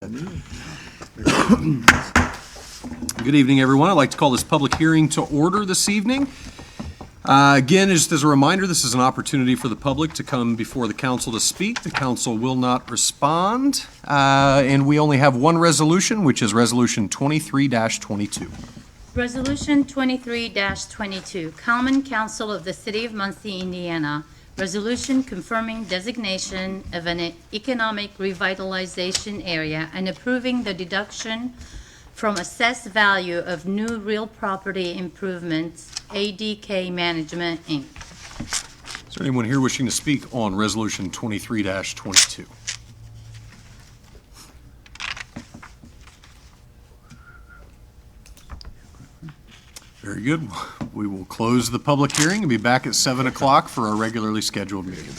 Good evening, everyone. I'd like to call this public hearing to order this evening. Again, just as a reminder, this is an opportunity for the public to come before the council to speak. The council will not respond, and we only have one resolution, which is Resolution 23-22. Resolution 23-22, Common Council of the City of Muncie, Indiana. Resolution confirming designation of an economic revitalization area and approving the deduction from assessed value of new real property improvements, ADK Management, Inc. Is there anyone here wishing to speak on Resolution 23-22? Very good. We will close the public hearing and be back at 7 o'clock for our regularly scheduled meeting.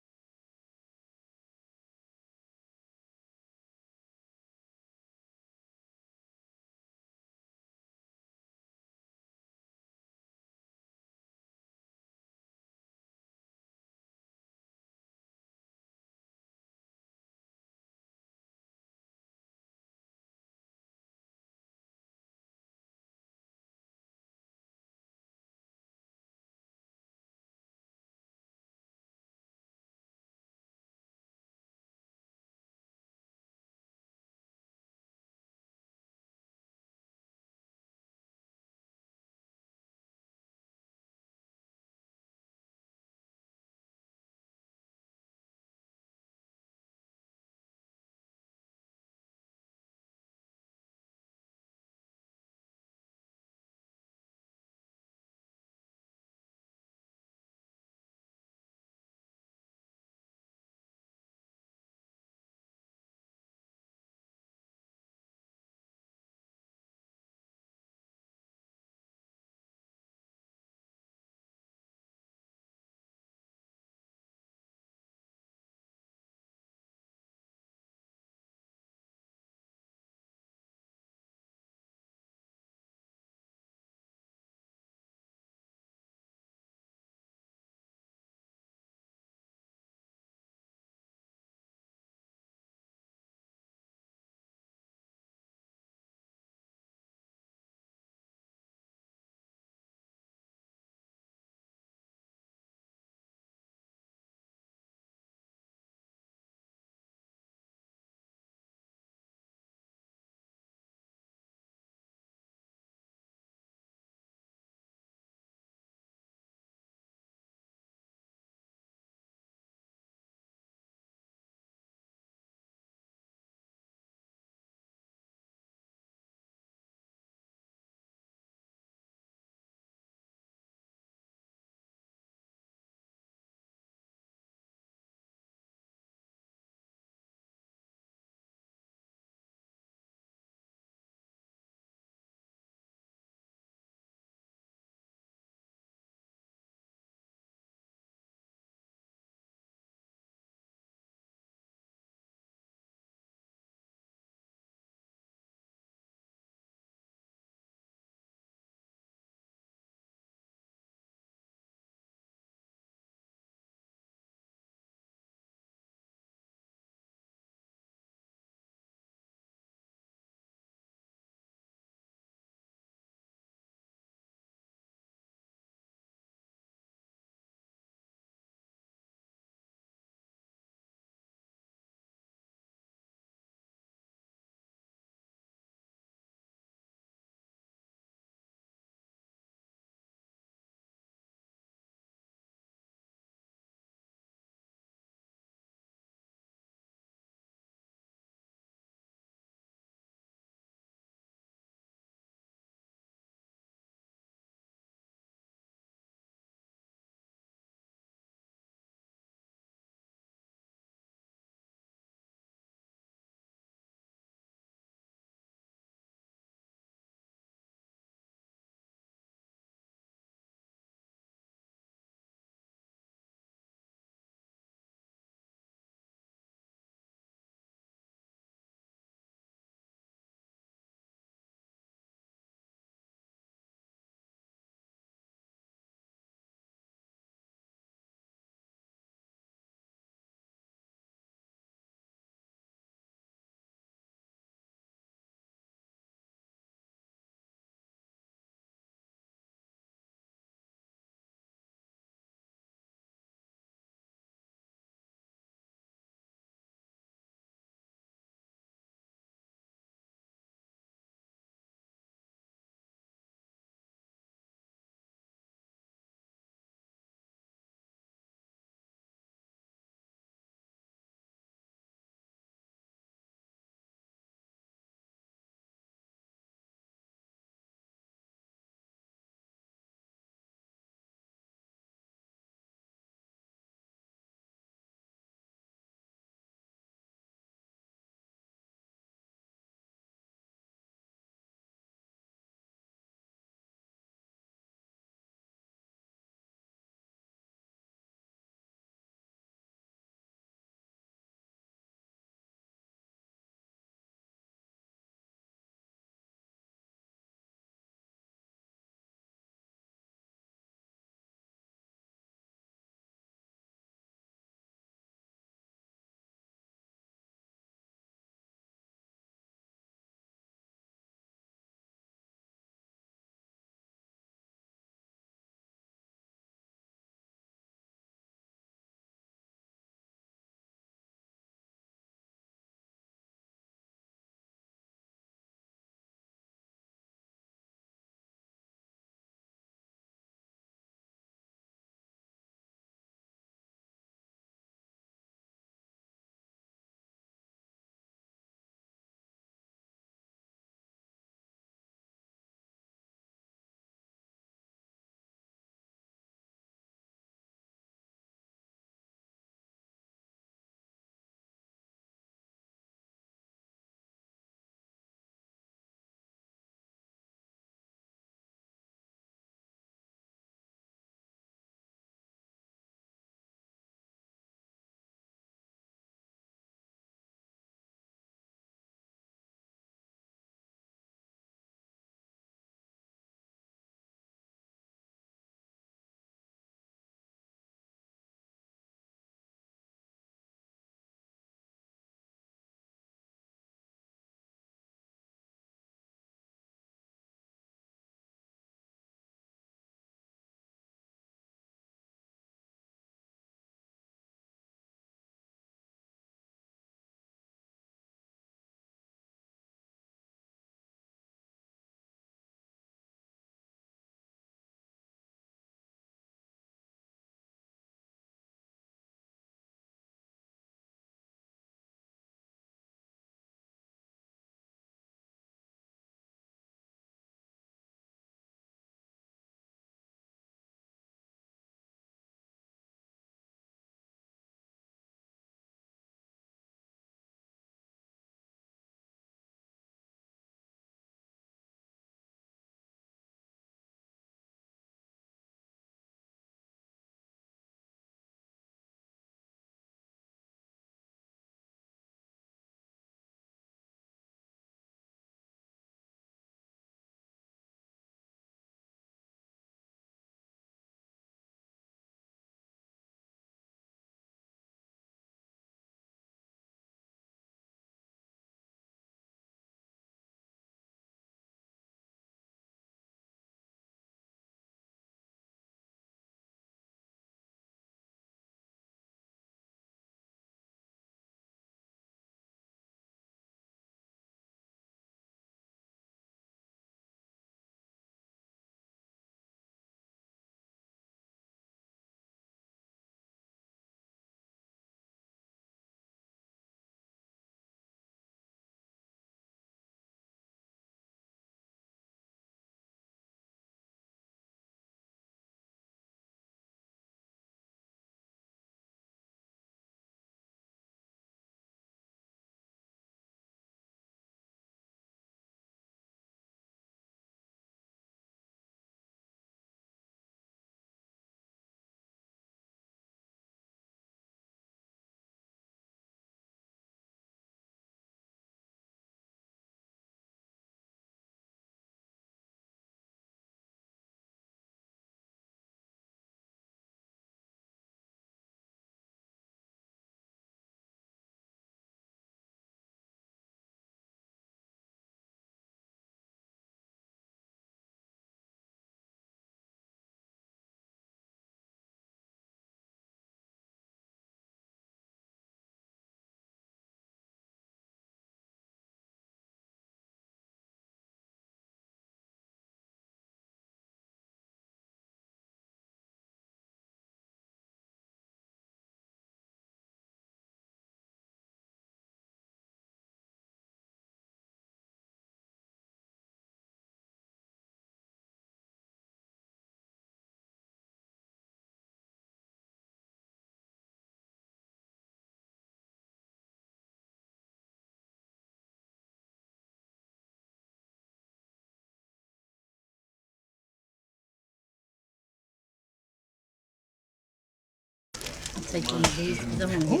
take one of these, 'cause I'm gonna get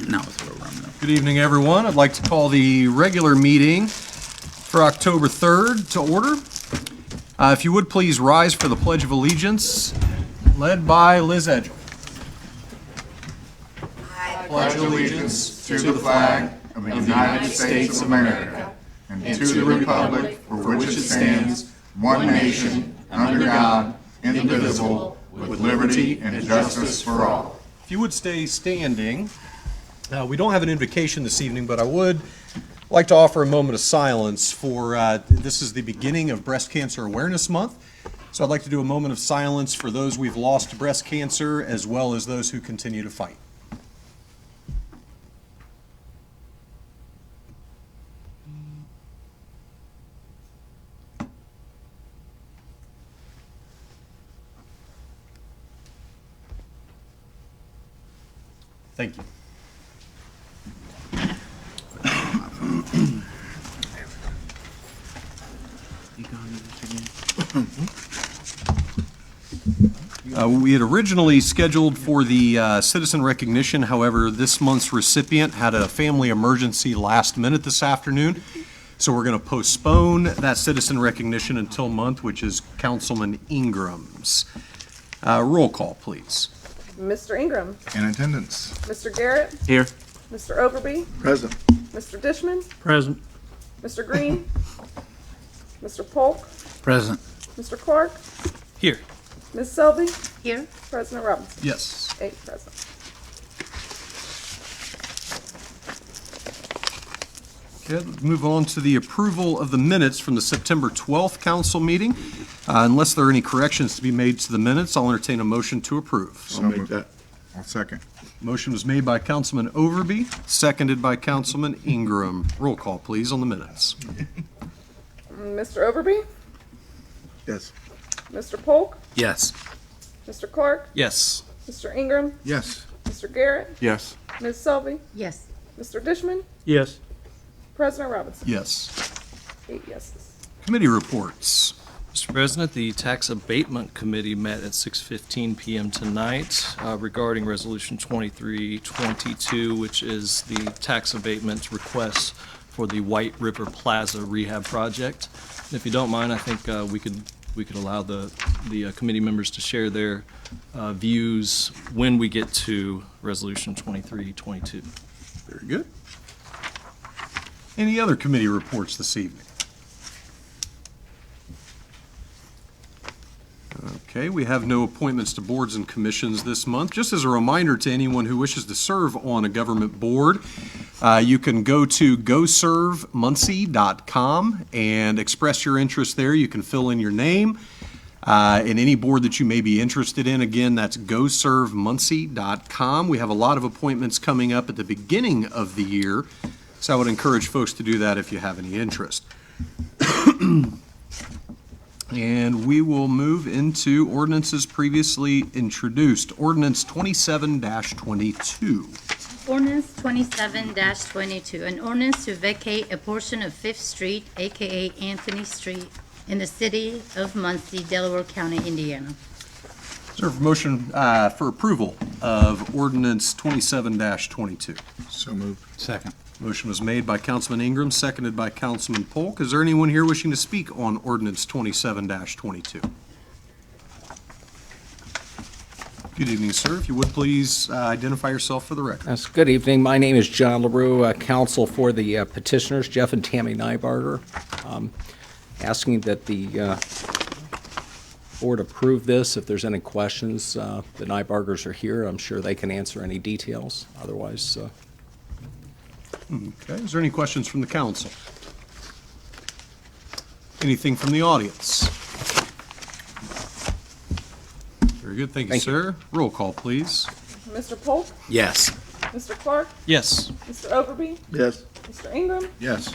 No, it's a little rum though. Good evening, everyone. I'd like to call the regular meeting for October 3rd to order. If you would please rise for the Pledge of Allegiance, led by Liz Edgel. Pledge allegiance to the flag of the United States of America and to the republic for which it stands, one nation, under God, indivisible, with liberty and justice for all. If you would stay standing, we don't have an invocation this evening, but I would like to offer a moment of silence for, this is the beginning of Breast Cancer Awareness Month. So I'd like to do a moment of silence for those we've lost to breast cancer, as well as those who continue to fight. Thank you. We had originally scheduled for the citizen recognition. However, this month's recipient had a family emergency last minute this afternoon. So we're going to postpone that citizen recognition until month, which is Councilman Ingram's. Roll call, please. Mr. Ingram, In attendance. Mr. Garrett, Here. Mr. Overby, Present. Mr. Dishman, Present. Mr. Green, Mr. Polk, Present. Mr. Clark, Here. Ms. Selby, here. President Robinson. Yes. 8 present. Okay, let's move on to the approval of the minutes from the September 12th council meeting. Unless there are any corrections to be made to the minutes, I'll entertain a motion to approve. I'll make that. I'll second. Motion was made by Councilman Overby, seconded by Councilman Ingram. Roll call, please, on the minutes. Mr. Overby, Yes. Mr. Polk, Yes. Mr. Clark, Yes. Mr. Ingram, Yes. Mr. Garrett, Yes. Ms. Selby, Yes. Mr. Dishman, Yes. President Robinson. Yes. 8 yeses. Committee reports. Mr. President, the Tax Abatement Committee met at 6:15 PM tonight regarding Resolution 2322, which is the tax abatement request for the White River Plaza rehab project. And if you don't mind, I think we could allow the committee members to share their views when we get to Resolution 2322. Very good. Any other committee reports this evening? Okay, we have no appointments to boards and commissions this month. Just as a reminder to anyone who wishes to serve on a government board, you can go to goservemuncie.com and express your interest there. You can fill in your name in any board that you may be interested in. Again, that's goservemuncie.com. We have a lot of appointments coming up at the beginning of the year, so I would encourage folks to do that if you have any interest. And we will move into ordinances previously introduced. Ordinance 27-22. Ordinance 27-22, an ordinance to vacate a portion of Fifth Street, AKA Anthony Street, in the city of Muncie, Delaware County, Indiana. Is there a motion for approval of ordinance 27-22? So moved. Second. Motion was made by Councilman Ingram, seconded by Councilman Polk. Is there anyone here wishing to speak on ordinance 27-22? Good evening, sir. If you would please identify yourself for the record. Yes, good evening. My name is John LaRue, counsel for the petitioners, Jeff and Tammy Nybarger. Asking that the board approve this. If there's any questions, the Nybargers are here. I'm sure they can answer any details. Otherwise, Okay, is there any questions from the council? Anything from the audience? Very good, thank you, Thank you. sir. Roll call, please. Mr. Polk, Yes. Mr. Clark, Yes. Mr. Overby, Yes. Mr. Ingram, Yes.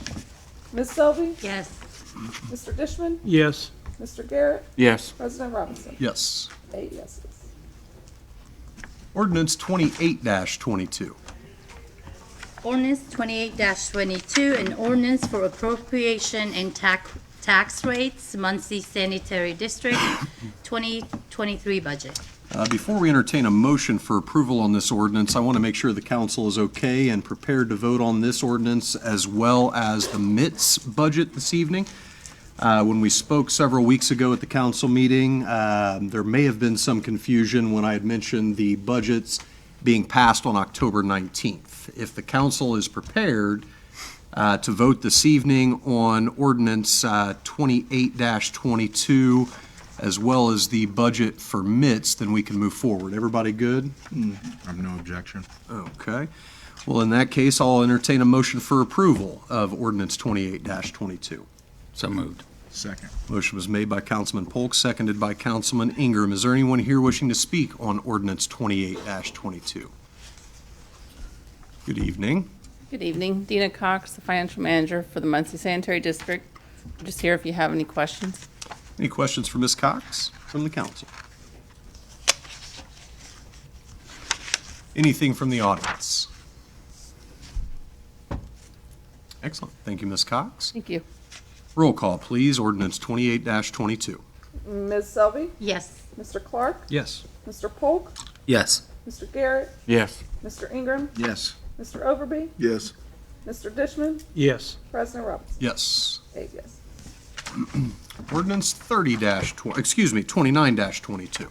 Ms. Selby, Yes. Mr. Dishman, Yes. Mr. Garrett, Yes. President Robinson. Yes. 8 yeses. Ordinance 28-22. Ordinance 28-22, an ordinance for appropriation and tax rates, Muncie Sanitary District, 2020 2023 budget. Before we entertain a motion for approval on this ordinance, I want to make sure the council is okay and prepared to vote on this ordinance as well as the MITS budget this evening. When we spoke several weeks ago at the council meeting, there may have been some confusion when I had mentioned the budgets being passed on October 19th. If the council is prepared to vote this evening on ordinance 28-22, as well as the budget for MITS, then we can move forward. Everybody good? I have no objection. Okay. Well, in that case, I'll entertain a motion for approval of ordinance 28-22. So moved. Second. Motion was made by Councilman Polk, seconded by Councilman Ingram. Is there anyone here wishing to speak on ordinance 28-22? Good evening. Good evening. Dina Cox, the financial manager for the Muncie Sanitary District. I'm just here if you have any questions. Any questions for Ms. Cox from the council? Anything from the audience? Excellent. Thank you, Ms. Cox. Thank you. Roll call, please. Ordinance 28-22. Ms. Selby, Yes. Mr. Clark, Yes. Mr. Polk, Yes. Mr. Garrett, Yes. Mr. Ingram, Yes. Mr. Overby, Yes. Mr. Dishman, Yes. President Robinson. Yes. 8 yes. Ordinance 29-22.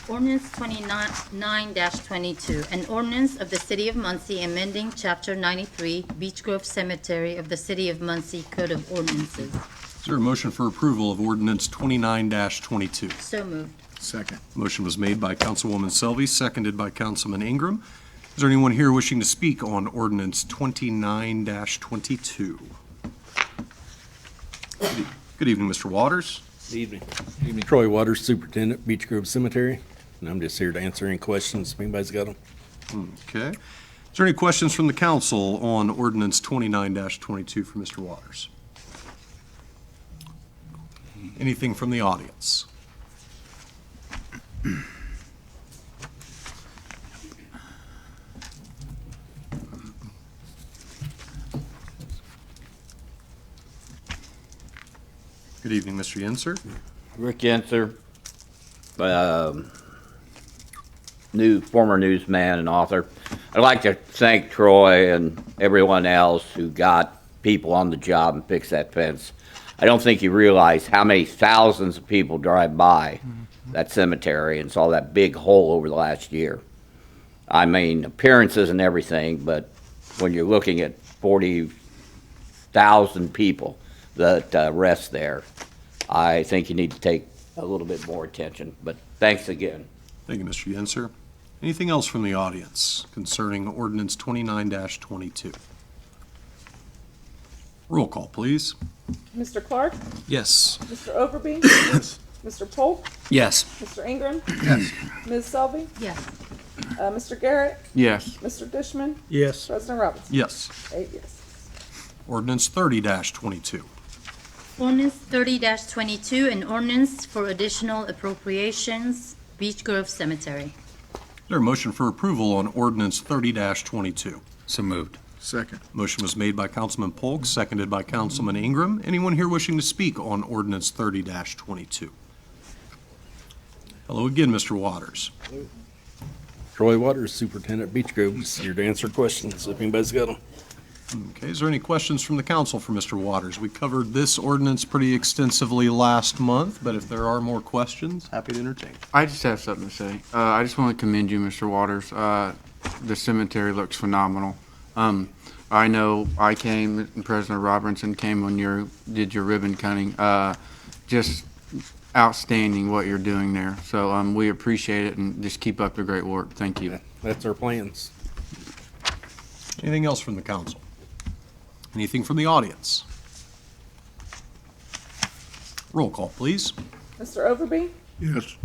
Ordinance 29-22, an ordinance of the City of Muncie amending Chapter 93, Beech Grove Cemetery of the City of Muncie Code of Ordinances. Is there a motion for approval of ordinance 29-22? So moved. Second. Motion was made by Councilwoman Selby, seconded by Councilman Ingram. Is there anyone here wishing to speak on ordinance 29-22? Good evening, Mr. Waters. Evening. Troy Waters, Superintendent, Beech Grove Cemetery, and I'm just here to answer any questions if anybody's got them. Okay. Is there any questions from the council on ordinance 29-22 for Mr. Waters? Anything from the audience? Good evening, Mr. Yenser. Rick Yenser, former newsman and author. I'd like to thank Troy and everyone else who got people on the job and fixed that fence. I don't think you realize how many thousands of people drive by that cemetery and saw that big hole over the last year. I mean, appearances and everything, but when you're looking at 40,000 people that rest there, I think you need to take a little bit more attention. But thanks again. Thank you, Mr. Yenser. Anything else from the audience concerning ordinance 29-22? Roll call, please. Mr. Clark, Yes. Mr. Overby, Mr. Polk, Yes. Mr. Ingram, Ms. Selby, Yes. Mr. Garrett, Yes. Mr. Dishman, Yes. President Robinson. Yes. 8 yes. Ordinance 30-22. Ordinance 30-22, an ordinance for additional appropriations, Beech Grove Cemetery. Is there a motion for approval on ordinance 30-22? So moved. Second. Motion was made by Councilman Polk, seconded by Councilman Ingram. Anyone here wishing to speak on ordinance 30-22? Hello again, Mr. Waters. Troy Waters, Superintendent, Beech Grove, just here to answer questions if anybody's got them. Okay, is there any questions from the council for Mr. Waters? We covered this ordinance pretty extensively last month, but if there are more questions, happy to entertain. I just have something to say. I just want to commend you, Mr. Waters. The cemetery looks phenomenal. I know I came, and President Robinson came when you did your ribbon cutting. Just outstanding what you're doing there. So we appreciate it, and just keep up the great work. Thank you. That's our plans. Anything else from the council? Anything from the audience? Roll call, please. Mr. Overby, Yes.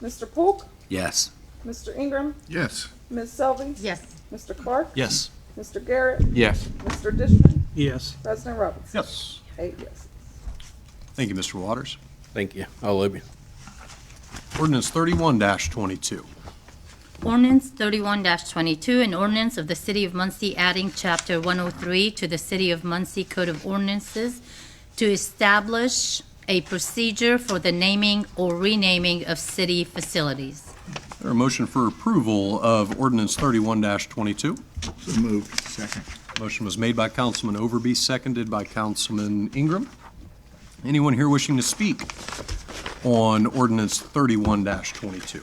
Mr. Polk, Yes. Mr. Ingram, Yes. Ms. Selby, Yes. Mr. Clark, Yes. Mr. Garrett, Yes. Mr. Dishman, Yes. President Robinson. Yes. 8 yes. Thank you, Mr. Waters. Thank you. I love you. Ordinance 31-22. Ordinance 31-22, an ordinance of the City of Muncie adding Chapter 103 to the City of Muncie Code of Ordinances to establish a procedure for the naming or renaming of city facilities. Is there a motion for approval of ordinance 31-22? So moved. Second. Motion was made by Councilman Overby, seconded by Councilman Ingram. Anyone here wishing to speak on ordinance 31-22?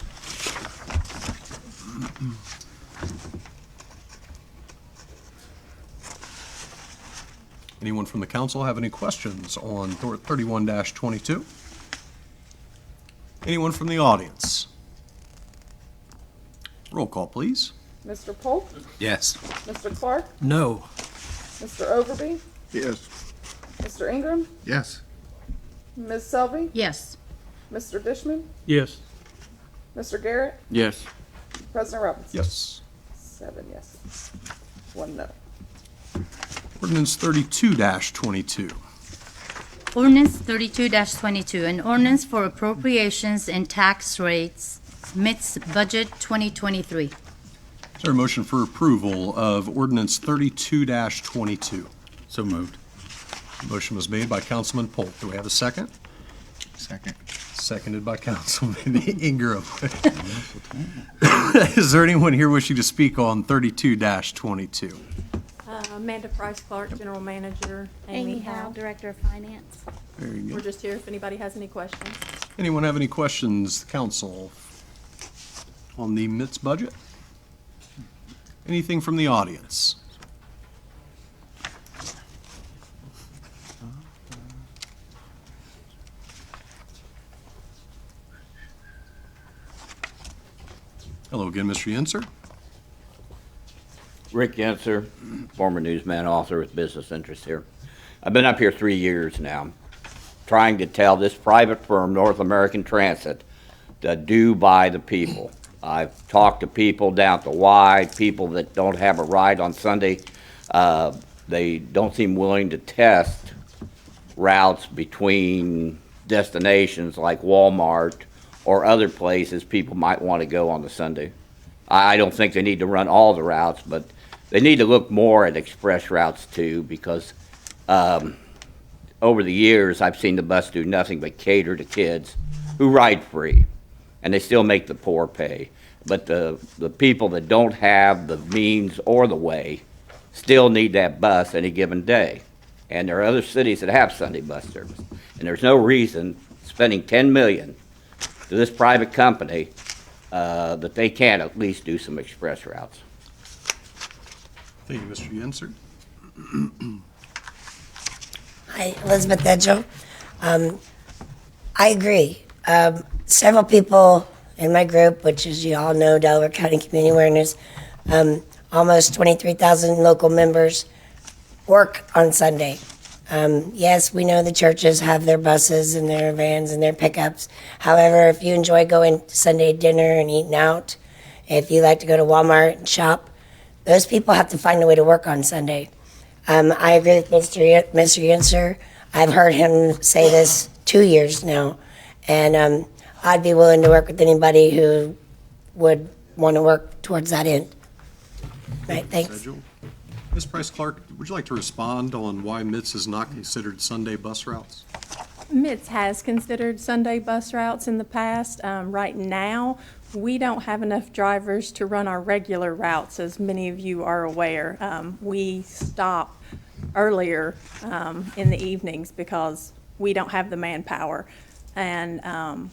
Anyone from the council have any questions on 31-22? Anyone from the audience? Roll call, please. Mr. Polk, Yes. Mr. Clark, No. Mr. Overby, Yes. Mr. Ingram, Yes. Ms. Selby, Yes. Mr. Dishman, Yes. Mr. Garrett, Yes. President Robinson. Yes. 7 yes, 1 no. Ordinance 32-22. Ordinance 32-22, an ordinance for appropriations and tax rates, MITS Budget 2023. Is there a motion for approval of ordinance 32-22? So moved. Motion was made by Councilman Polk. Do we have a second? Second. Seconded by Councilman Ingram. Is there anyone here wishing to speak on 32-22? Amanda Price Clark, General Manager. Amy Howe, Director of Finance. Very We're good. just here if anybody has any questions. Anyone have any questions, council, on the MITS budget? Anything from the audience? Hello again, Mr. Yenser. Rick Yenser, former newsman, author with business interests here. I've been up here 3 years now, trying to tell this private firm, North American Transit, to do by the people. I've talked to people down at the Y, people that don't have a ride on Sunday. They don't seem willing to test routes between destinations like Walmart or other places people might want to go on the Sunday. I don't think they need to run all the routes, but they need to look more at express routes too, because over the years, I've seen the bus do nothing but cater to kids who ride free, and they still make the poor pay. But the people that don't have the means or the way still need that bus any given day. And there are other cities that have Sunday bus service, and there's no reason spending $10 million to this private company that they can't at least do some express routes. Thank you, Mr. Yenser. Hi, Elizabeth Edgel. I agree. Several people in my group, which as you all know, Delaware County Community Awareness, almost 23,000 local members work on Sunday. Yes, we know the churches have their buses and their vans and their pickups. However, if you enjoy going to Sunday dinner and eating out, if you like to go to Walmart and shop, those people have to find a way to work on Sunday. I agree with Mr. Yenser. I've heard him say this 2 years now, and I'd be willing to work with anybody who would want to work towards that end. Right, thanks. Ms. Price Clark, would you like to respond on why MITS is not considered Sunday bus routes? MITS has considered Sunday bus routes in the past. Right now, we don't have enough drivers to run our regular routes, as many of you are aware. We stop earlier in the evenings because we don't have the manpower. And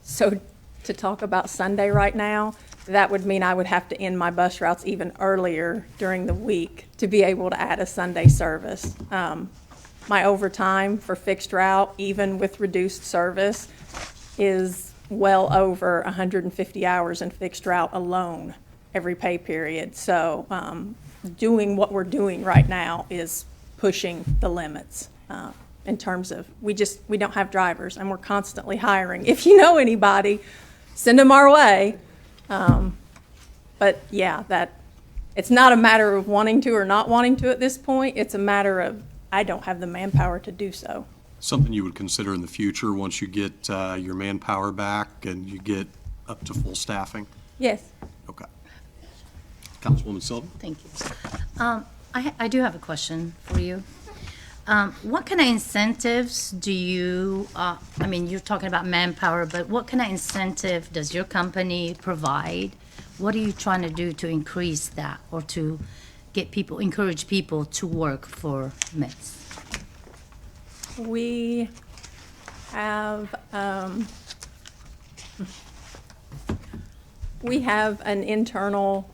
so to talk about Sunday right now, that would mean I would have to end my bus routes even earlier during the week to be able to add a Sunday service. My overtime for fixed route, even with reduced service, is well over 150 hours in fixed route alone every pay period. So doing what we're doing right now is pushing the limits in terms of we don't have drivers, and we're constantly hiring. If you know anybody, send them our way. But yeah, it's not a matter of wanting to or not wanting to at this point. It's a matter of I don't have the manpower to do so. Something you would consider in the future once you get your manpower back and you get up to full staffing? Yes. Okay. Councilwoman Sullivan? Thank you. I do have a question for you. What kind of incentives do you, I mean, you're talking about manpower, but what kind of incentive does your company provide? What are you trying to do to increase that or to get people, encourage people to work for MITS? We have, an internal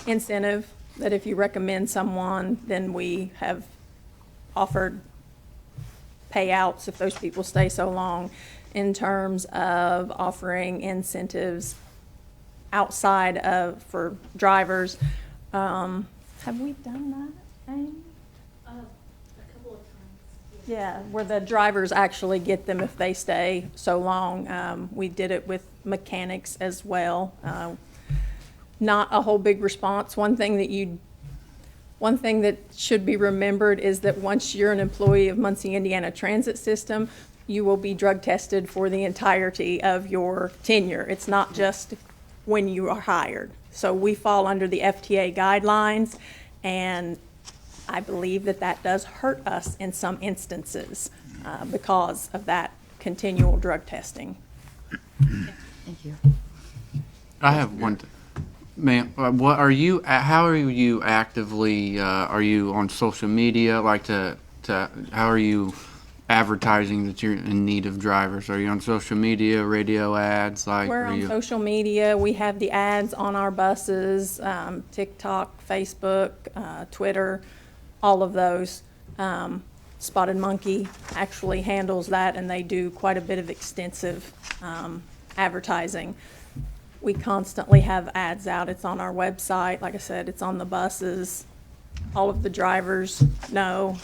incentive that if you recommend someone, then we have offered payouts if those people stay so long, in terms of offering incentives outside of, for drivers. Have we done that, Amy? Yeah, where the drivers actually get them if they stay so long. We did it with mechanics as well. Not a whole big response. One thing that should be remembered is that once you're an employee of Muncie, Indiana Transit System, you will be drug tested for the entirety of your tenure. It's not just when you are hired. So we fall under the FTA guidelines, and I believe that that does hurt us in some instances because of that continual drug testing. Thank you. I have one. Ma'am, what are you? How are you actively? Are you on social media? How are you advertising that you're in need of drivers? Are you on social media, radio ads? We're on social media. We have the ads on our buses, TikTok, Facebook, Twitter, all of those. Spotted Monkey actually handles that, and they do quite a bit of extensive advertising. We constantly have ads out. It's on our website. Like I said, it's on the buses. All of the drivers know.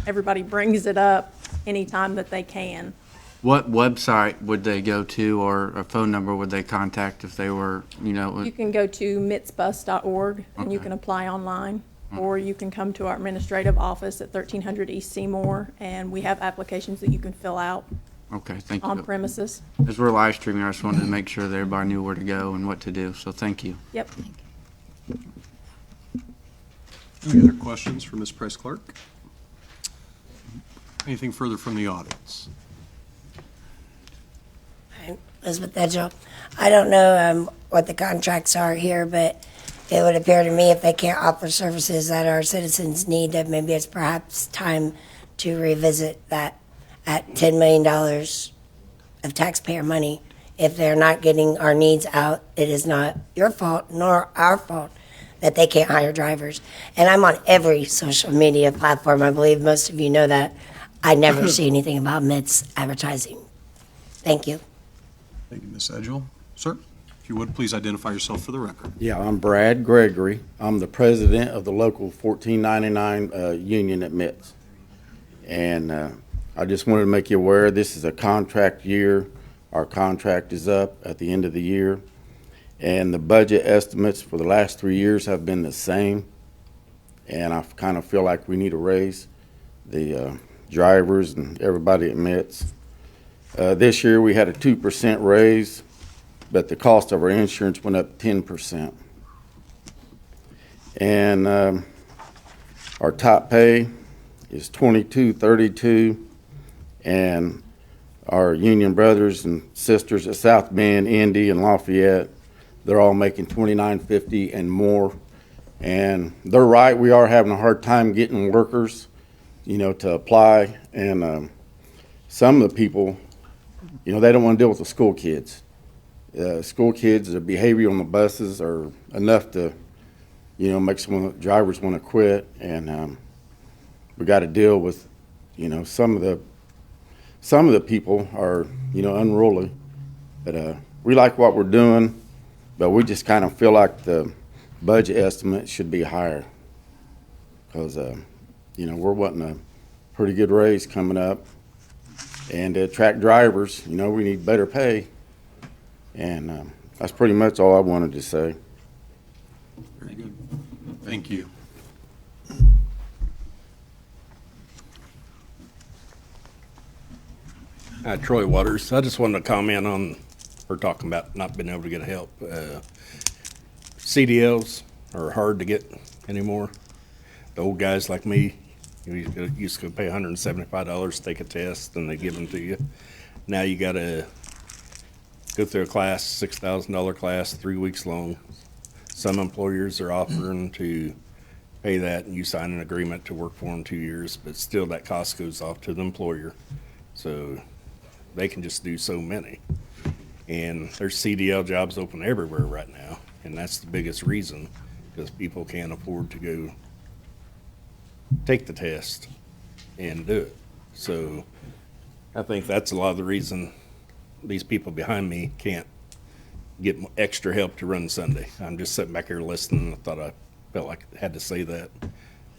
Everybody brings it up anytime that they can. What website would they go to, or a phone number would they contact if they were, You can go to mitsbus.org and you Okay. can apply online, or you can come to our administrative office at 1300 East Seymour, and we have applications that you can fill out Okay, thank you. on premises. As we're live streaming, I just wanted to make sure that everybody knew where to go and what to do, so thank you. Yep. Any other questions for Ms. Price Clark? Anything further from the audience? I'm Elizabeth Edgell. I don't know what the contracts are here, but it would appear to me if they can't offer services that our citizens need, that maybe it's perhaps time to revisit that at $10 million of taxpayer money. If they're not getting our needs out, it is not your fault nor our fault that they can't hire drivers. And I'm on every social media platform. I believe most of you know that. I never see anything about MITS advertising. Thank you. Thank you, Ms. Edgell. Sir, if you would, please identify yourself for the record. Yeah, I'm Brad Gregory. I'm the president of the local 1499 union at MITS. And I just wanted to make you aware, this is a contract year. Our contract is up at the end of the year. And the budget estimates for the last 3 years have been the same. And I kind of feel like we need a raise. The drivers and everybody at MITS. This year we had a 2% raise, but the cost of our insurance went up 10%. And our top pay is $22.32, and our union brothers and sisters at South Bend, Indy, and Lafayette, they're all making $29.50 and more. And they're right, we are having a hard time getting workers, to apply. And some of the people, they don't want to deal with the school kids. School kids, the behavior on the buses are enough to, make some of the drivers want to quit. And we got to deal with, some of the people are, unruly. But we like what we're doing, but we just kind of feel like the budget estimate should be higher. Because, we're wanting a pretty good raise coming up. And to attract drivers, we need better pay. And that's pretty much all I wanted to say. Very good. Thank you. Troy Waters. I just wanted to comment on, we're talking about not being able to get help. CDLs are hard to get anymore. The old guys like me, you used to pay $175 to take a test, and they give them to you. Now you got to go through a class, $6,000 class, 3 weeks long. Some employers are offering to pay that, and you sign an agreement to work for them 2 years, but still that cost goes off to the employer. So they can just do so many. And there's CDL jobs open everywhere right now, and that's the biggest reason, because people can't afford to go take the test and do it. So I think that's a lot of the reason these people behind me can't get extra help to run Sunday. I'm just sitting back here listening. I thought I felt like I had to say that.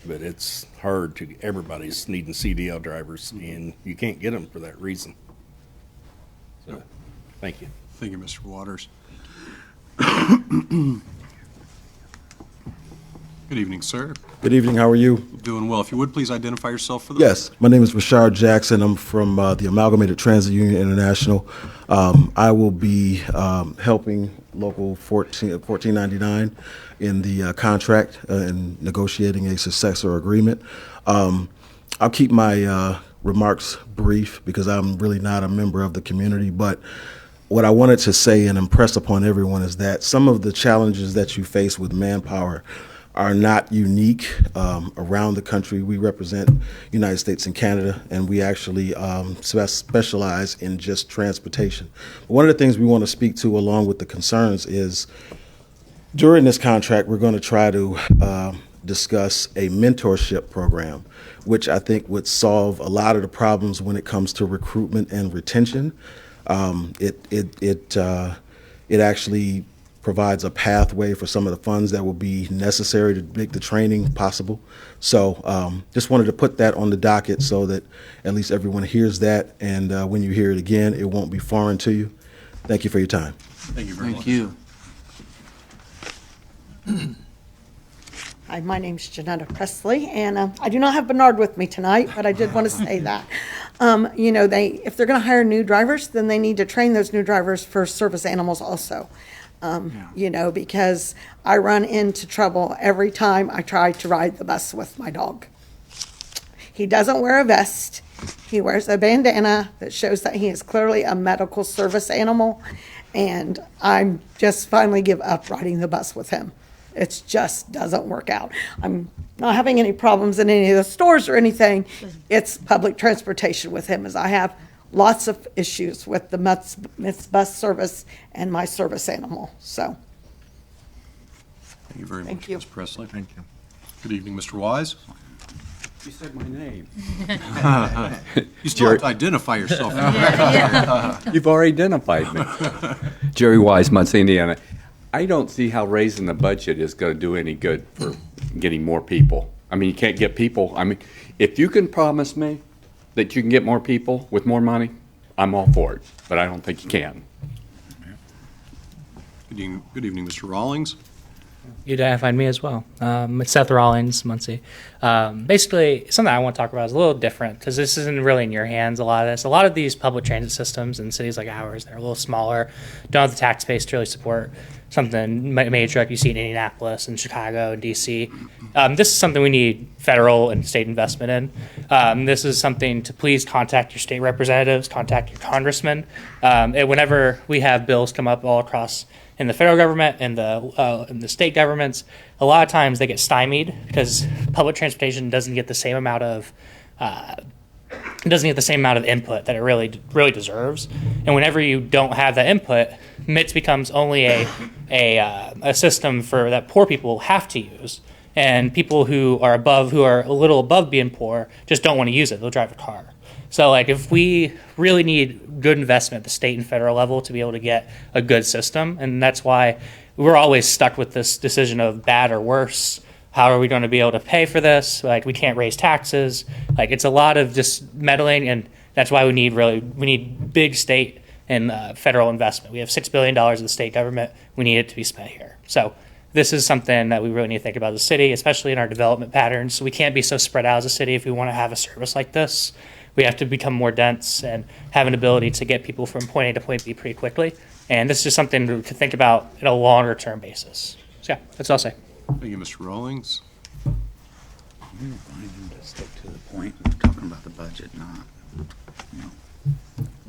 But it's hard to, everybody's needing CDL drivers, and you can't get them for that reason. So, thank you. Thank you, Mr. Waters. Good evening, sir. Good evening, how are you? Doing well. If you would, please identify yourself for the... Yes, my name is Rashard Jackson. I'm from the Amalgamated Transit Union International. I will be helping Local 1499 in the contract and negotiating a successor agreement. I'll keep my remarks brief because I'm really not a member of the community, but what I wanted to say and impress upon everyone is that some of the challenges that you face with manpower are not unique around the country. We represent United States and Canada, and we actually specialize in just transportation. But one of the things we want to speak to along with the concerns is during this contract, we're going to try to discuss a mentorship program, which I think would solve a lot of the problems when it comes to recruitment and retention. It actually provides a pathway for some of the funds that will be necessary to make the training possible. So just wanted to put that on the docket so that at least everyone hears that, and when you hear it again, it won't be foreign to you. Thank you for your time. Thank you very much. Thank you. Hi, my name's Janetta Presley, and I do not have Bernard with me tonight, but I did want to say that. You know, if they're going to hire new drivers, then they need to train those new drivers for service animals also. You know, because I run into trouble every time I try to ride the bus with my dog. He doesn't wear a vest. He wears a bandana that shows that he is clearly a medical service animal, and I'm just finally give up riding the bus with him. It just doesn't work out. I'm not having any problems in any of the stores or anything. It's public transportation with him, as I have lots of issues with the Mets bus service and my service animal. So, Thank you very Thank much, you. Ms. Presley. Thank you. Good evening, Mr. Wise. You said my name. You still have to identify yourself. You've already identified me. Jerry Wise, Muncie, Indiana. I don't see how raising the budget is going to do any good for getting more people. I mean, you can't get people. I mean, if you can promise me that you can get more people with more money, I'm all for it, but I don't think you can. Good evening, Mr. Rawlings. You identified me as well. It's Seth Rawlings, Muncie. Basically, something I want to talk about is a little different because this isn't really in your hands, a lot of this. A lot of these public transit systems in cities like ours, they're a little smaller, don't have the tax base to really support something major like you see in Indianapolis and Chicago and D.C. This is something we need federal and state investment in. This is something to please contact your state representatives, contact your congressman. And whenever we have bills come up all across in the federal government and the state governments, a lot of times they get stymied because public transportation doesn't get the same amount of input that it really deserves. And whenever you don't have that input, MITS becomes only a system for that poor people have to use, and people who are a little above being poor just don't want to use it. They'll drive a car. So like if we really need good investment at the state and federal level to be able to get a good system, and that's why we're always stuck with this decision of bad or worse. How are we going to be able to pay for this? Like we can't raise taxes. Like it's a lot of just meddling, and that's why we need big state and federal investment. We have $6 billion of the state government. We need it to be spent here. So this is something that we really need to think about as a city, especially in our development patterns. We can't be so spread out as a city if we want to have a service like this. We have to become more dense and have an ability to get people from point A to point B pretty quickly. And this is just something to think about in a longer term basis. So yeah, that's all I'll say. Thank you, Mr. Rawlings. I'm inviting him to stick to the point. We're talking about the budget, not, you know.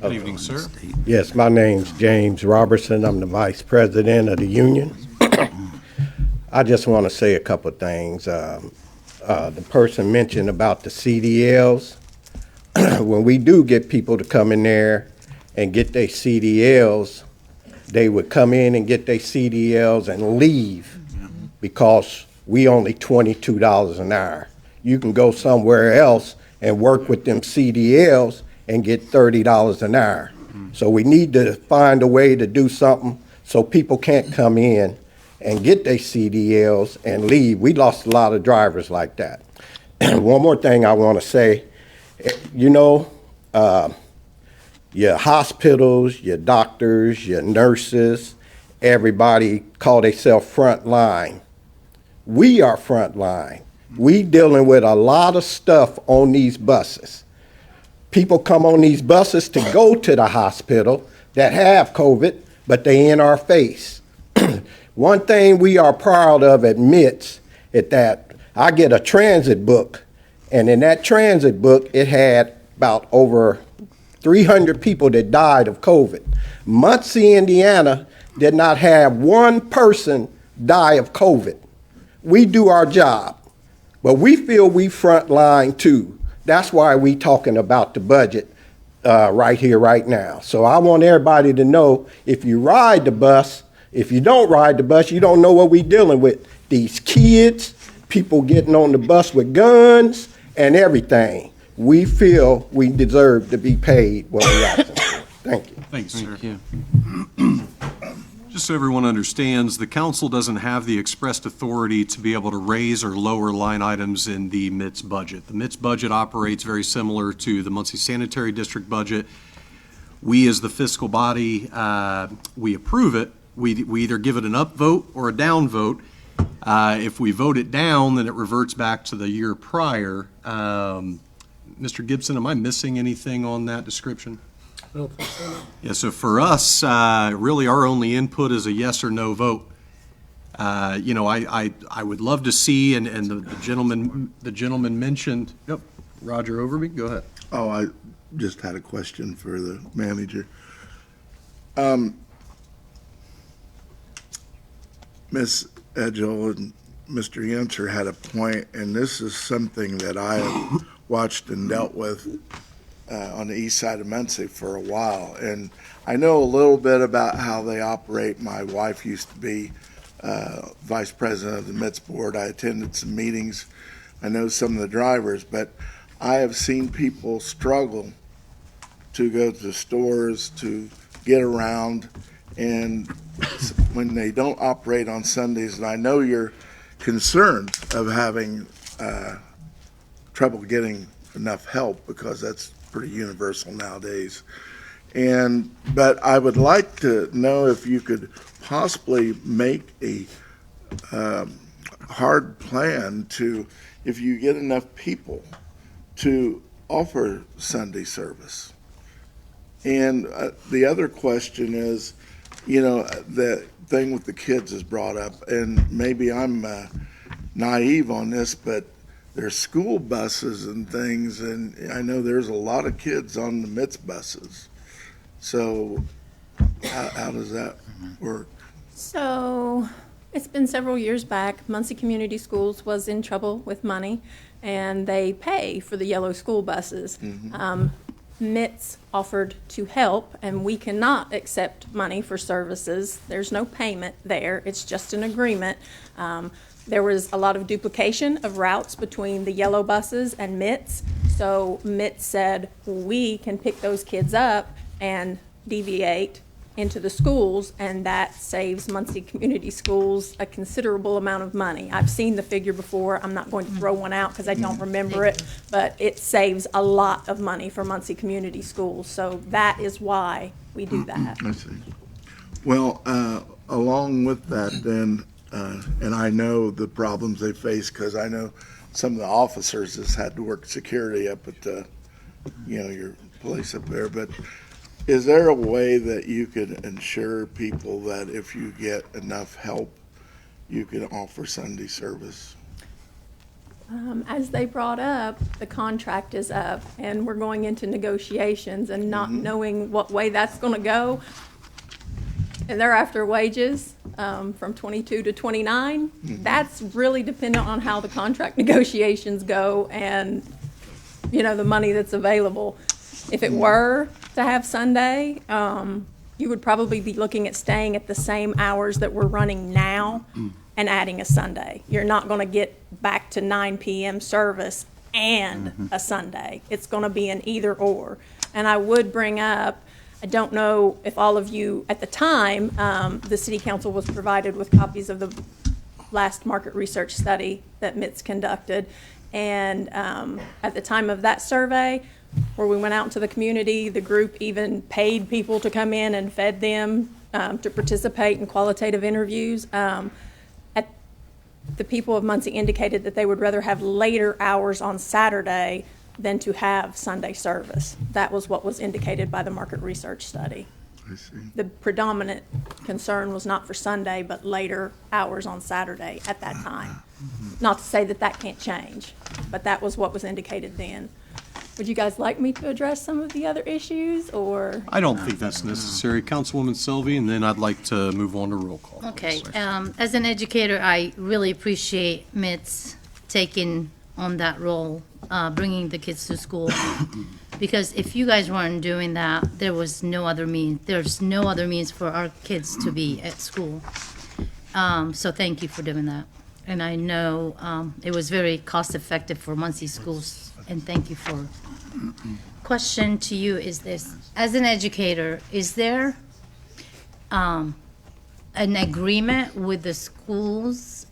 Good evening, sir. Yes, my name's James Robertson. I'm the vice president of the union. I just want to say a couple of things. The person mentioned about the CDLs. When we do get people to come in there and get their CDLs, they would come in and get their CDLs and leave because we only $22 an hour. You can go somewhere else and work with them CDLs and get $30 an hour. So we need to find a way to do something so people can't come in and get their CDLs and leave. We lost a lot of drivers like that. One more thing I want to say, you know, your hospitals, your doctors, your nurses, everybody call themselves front line. We are front line. We dealing with a lot of stuff on these buses. People come on these buses to go to the hospital that have COVID, but they in our face. One thing we are proud of at MITS is that I get a transit book, and in that transit book, it had about over 300 people that died of COVID. Muncie, Indiana did not have one person die of COVID. We do our job, but we feel we front line too. That's why we talking about the budget right here, right now. So I want everybody to know, if you ride the bus, if you don't ride the bus, you don't know what we dealing with. These kids, people getting on the bus with guns and everything. We feel we deserve to be paid what we ask them. Thank you. Thanks, sir. Just so everyone understands, the council doesn't have the expressed authority to be able to raise or lower line items in the MITS budget. The MITS budget operates very similar to the Muncie Sanitary District budget. We, as the fiscal body, we approve it. We either give it an up vote or a down vote. If we vote it down, then it reverts back to the year prior. Mr. Gibson, am I missing anything on that description? I don't think so. Yeah, so for us, really our only input is a yes or no vote. You know, I would love to see, and the gentleman mentioned, yep, Roger Overby, go ahead. Oh, I just had a question for the manager. Ms. Edgell and Mr. Yentzer had a point, and this is something that I have watched and dealt with on the east side of Muncie for a while. And I know a little bit about how they operate. My wife used to be vice president of the MITS board. I attended some meetings. I know some of the drivers, but I have seen people struggle to go to stores, to get around, and when they don't operate on Sundays, and I know you're concerned of having trouble getting enough help, because that's pretty universal nowadays. But I would like to know if you could possibly make a hard plan to, if you get enough people, to offer Sunday service. And the other question is, you know, the thing with the kids is brought up, and maybe I'm naive on this, but there's school buses and things, and I know there's a lot of kids on the MITS buses. So how does that work? So it's been several years back. Muncie Community Schools was in trouble with money, and they pay for the yellow school buses. MITS offered to help, and we cannot accept money for services. There's no payment there. It's just an agreement. There was a lot of duplication of routes between the yellow buses and MITS. So MITS said, we can pick those kids up and deviate into the schools, and that saves Muncie Community Schools a considerable amount of money. I've seen the figure before. I'm not going to throw one out because I don't remember it, but it saves a lot of money for Muncie Community Schools. So that is why we do that. I see. Well, along with that then, and I know the problems they face, because I know some of the officers has had to work security up at the, you know, your place up there, but is there a way that you could ensure people that if you get enough help, you can offer Sunday service? As they brought up, the contract is up, and we're going into negotiations and not knowing what way that's going to go. And they're after wages from 22 to 29. That's really dependent on how the contract negotiations go and, you know, the money that's available. If it were to have Sunday, you would probably be looking at staying at the same hours that we're running now and adding a Sunday. You're not going to get back to 9 p.m. service and a Sunday. It's going to be an either or. And I would bring up, I don't know if all of you, at the time, the city council was provided with copies of the last market research study that MITS conducted. And at the time of that survey, where we went out into the community, the group even paid people to come in and fed them to participate in qualitative interviews. The people of Muncie indicated that they would rather have later hours on Saturday than to have Sunday service. That was what was indicated by the market research study. I see. The predominant concern was not for Sunday, but later hours on Saturday at that time. Not to say that that can't change, but that was what was indicated then. Would you guys like me to address some of the other issues, or? I don't think that's necessary. Councilwoman Sylvie, and then I'd like to move on to roll call. Okay, as an educator, I really appreciate MITS taking on that role, bringing the kids to school. Because if you guys weren't doing that, there's no other means for our kids to be at school. So thank you for doing that. And I know it was very cost-effective for Muncie schools, and thank you for. Question to you is this: as an educator, is there an agreement with the schools,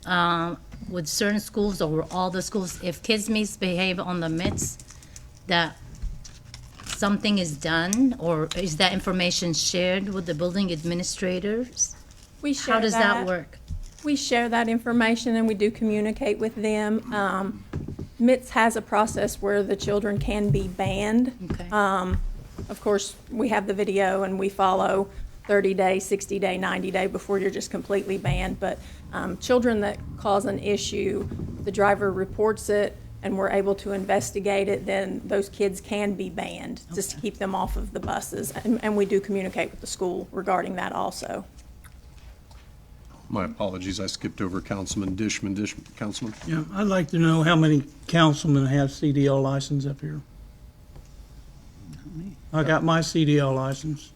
with certain schools or all the schools, if kids misbehave on the MITS, that something is done, or is that information shared with the building administrators? We share How does that work? We share that information and we do communicate with them. MITS has a process where the children can be banned. Okay. Of course, we have the video and we follow 30-day, 60-day, 90-day before you're just completely banned. But children that cause an issue, the driver reports it and we're able to investigate it, then those kids can be banned, just to keep them off of the buses. And we do communicate with the school regarding that also. My apologies, I skipped over Councilman Dishman. Councilman? Yeah, I'd like to know how many councilmen have CDL license up here. I got my CDL license,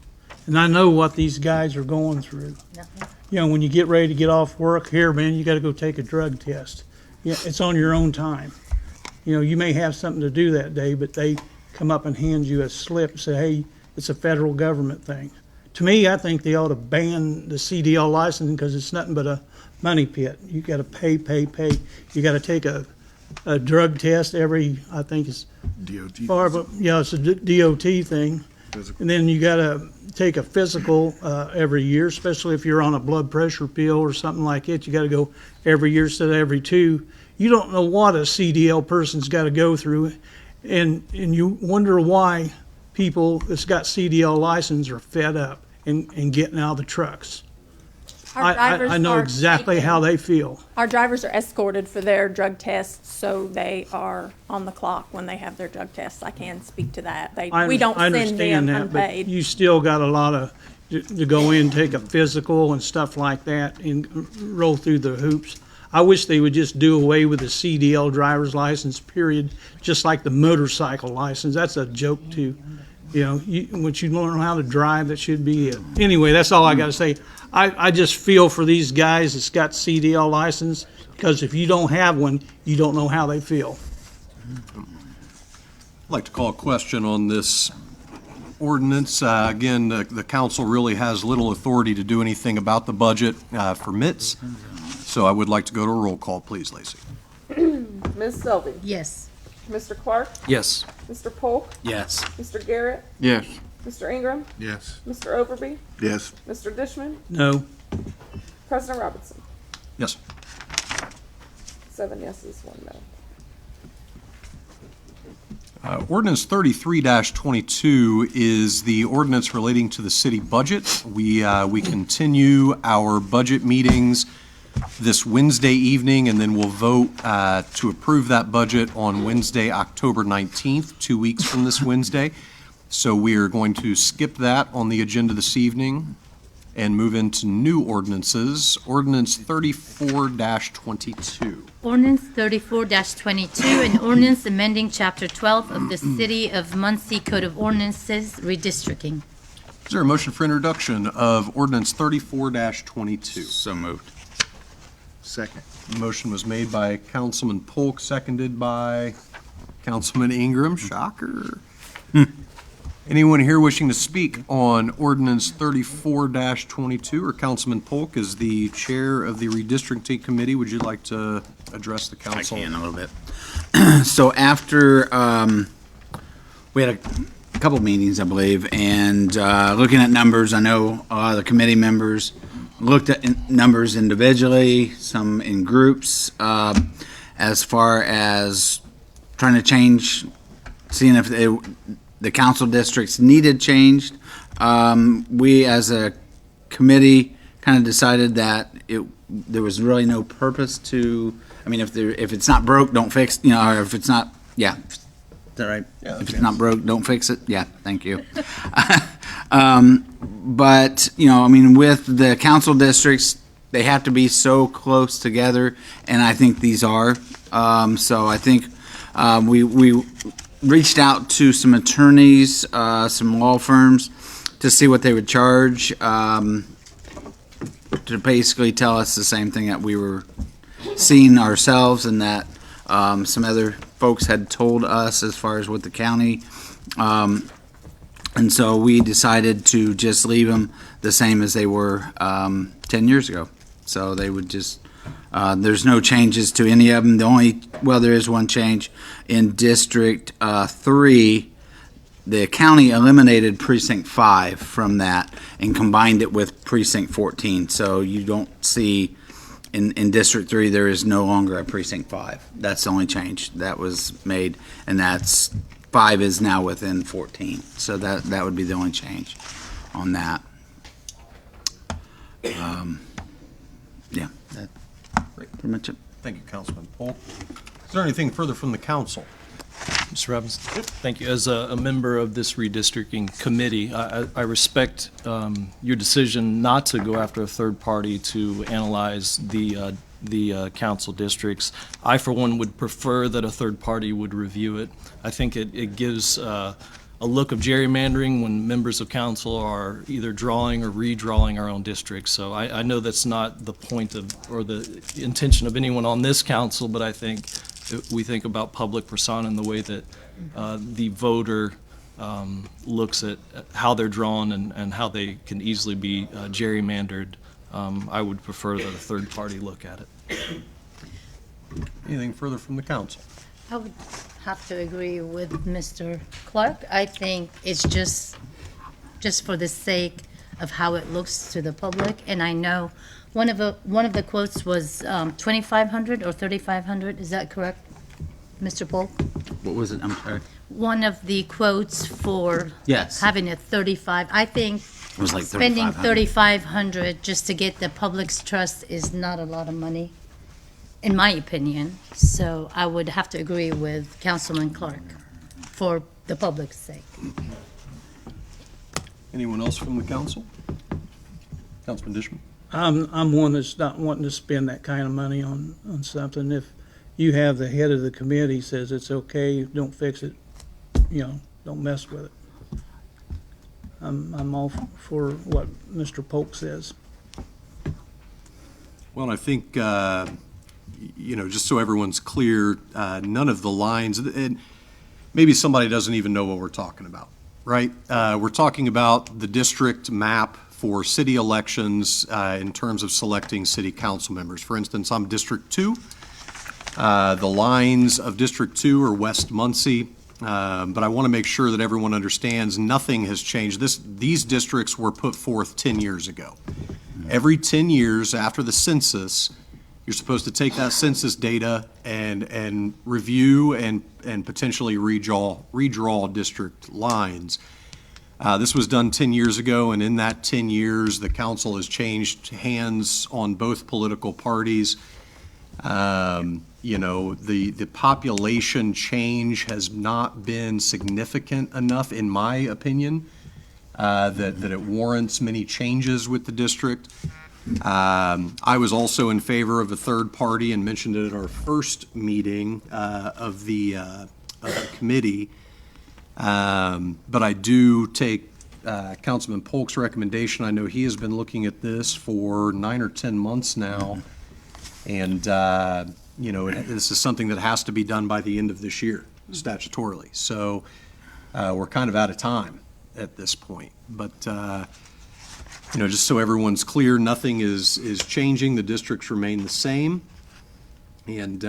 and I know what these guys are going through. You know, when you get ready to get off work, here, man, you got to go take a drug test. Yeah, it's on your own time. You know, you may have something to do that day, but they come up and hand you a slip and say, hey, it's a federal government thing. To me, I think they ought to ban the CDL license because it's nothing but a money pit. You got to pay. You got to take a drug test every, I think it's DOT. It's a DOT thing. And then you got to take a physical every year, especially if you're on a blood pressure pill or something like it. You got to go every year instead of every 2. You don't know what a CDL person's got to go through, and you wonder why people that's got CDL license are fed up and getting out of the trucks. I know exactly how they feel. Our drivers are escorted for their drug tests, so they are on the clock when they have their drug tests. I can speak to that. We don't send them unpaid. But you still got a lot to go in, take a physical and stuff like that, and roll through the hoops. I wish they would just do away with the CDL driver's license, period, just like the motorcycle license. That's a joke, too. You know, once you learn how to drive, that should be it. Anyway, that's all I got to say. I just feel for these guys that's got CDL license, because if you don't have one, you don't know how they feel. I'd like to call a question on this ordinance. Again, the council really has little authority to do anything about the budget for MITS, so I would like to go to a roll call, please, Lacey. Ms. Selby? Yes. Mr. Clark? Yes. Mr. Polk? Yes. Mr. Garrett? Yes. Mr. Ingram? Yes. Mr. Overby? Yes. Mr. Dishman? No. President Robinson? Yes. 7 yeses, 1 no. Ordinance 33-22 is the ordinance relating to the city budget. We continue our budget meetings this Wednesday evening, and then we'll vote to approve that budget on Wednesday, October 19th, 2 weeks from this Wednesday. So we are going to skip that on the agenda this evening and move into new ordinances. Ordinance 34-22. Ordinance 34-22, an ordinance amending Chapter 12 of the City of Muncie Code of Ordinances, redistricting. Is there a motion for introduction of ordinance 34-22? So moved. Second. Motion was made by Councilman Polk, seconded by Councilman Ingram. Shocker. Anyone here wishing to speak on ordinance 34-22, or Councilman Polk, as the chair of the redistricting committee, would you like to address the council? I can a little bit. So after, we had a couple meetings, I believe, and looking at numbers, I know the committee members looked at numbers individually, some in groups, as far as trying to change, seeing if the council districts needed changed. We, as a committee, kind of decided that there was really no purpose to. I mean, if it's not broke, don't fix. You know, or if it's not, yeah, is that right? Yeah, if it's not broke, don't fix it. Yeah, thank you. But you know, I mean, with the council districts, they have to be so close together, and I think these are. So I think we reached out to some attorneys, some law firms, to see what they would charge, to basically tell us the same thing that we were seeing ourselves, and that some other folks had told us as far as what the county. And so we decided to just leave them the same as they were 10 years ago. So they would just, there's no changes to any of them. There is one change. In District 3, the county eliminated Precinct 5 from that and combined it with Precinct 14. So you don't see, in District 3, there is no longer a Precinct 5. That's the only change that was made, and that's 5 is now within 14. So that would be the only change on that. Yeah, that's pretty much it. Thank you, Councilman Polk. Is there anything further from the council? Mr. Robinson? Thank you. As a member of this redistricting committee, I respect your decision not to go after a third party to analyze the council districts. I, for one, would prefer that a third party would review it. I think it gives a look of gerrymandering when members of council are either drawing or redrawing our own districts. So I know that's not the point of, or the intention of anyone on this council, but I think we think about public persona and the way that the voter looks at how they're drawn and how they can easily be gerrymandered. I would prefer that a third party look at it. Anything further from the council? I would have to agree with Mr. Clark. I think it's just for the sake of how it looks to the public. And I know one of the quotes was 2,500 or 3,500. Is that correct, Mr. Polk? What was it? I'm sorry. One of the quotes for Yes. having a 35. I think It was like spending 3,500. $3,500 just to get the public's trust is not a lot of money, in my opinion. So I would have to agree with Councilman Clark for the public's sake. Anyone else from the council? Councilman Dishman? I'm one that's not wanting to spend that kind of money on something. If you have the head of the committee says it's okay, don't fix it, don't mess with it. I'm all for what Mr. Polk says. Well, I think, just so everyone's clear, none of the lines, and maybe somebody doesn't even know what we're talking about, right? We're talking about the district map for city elections in terms of selecting city council members. For instance, I'm District 2. The lines of District 2 are West Muncie, but I want to make sure that everyone understands nothing has changed. These districts were put forth 10 years ago. Every 10 years after the census, you're supposed to take that census data and review and potentially redraw district lines. This was done 10 years ago, and in that 10 years, the council has changed hands on both political parties. You know, the population change has not been significant enough, in my opinion, that it warrants many changes with the district. I was also in favor of a third party and mentioned it at our first meeting of the committee. But I do take Councilman Polk's recommendation. I know he has been looking at this for 9 or 10 months now. And, you know, this is something that has to be done by the end of this year statutorily. So we're kind of out of time at this point. But, you know, just so everyone's clear, nothing is changing. The districts remain the same. And,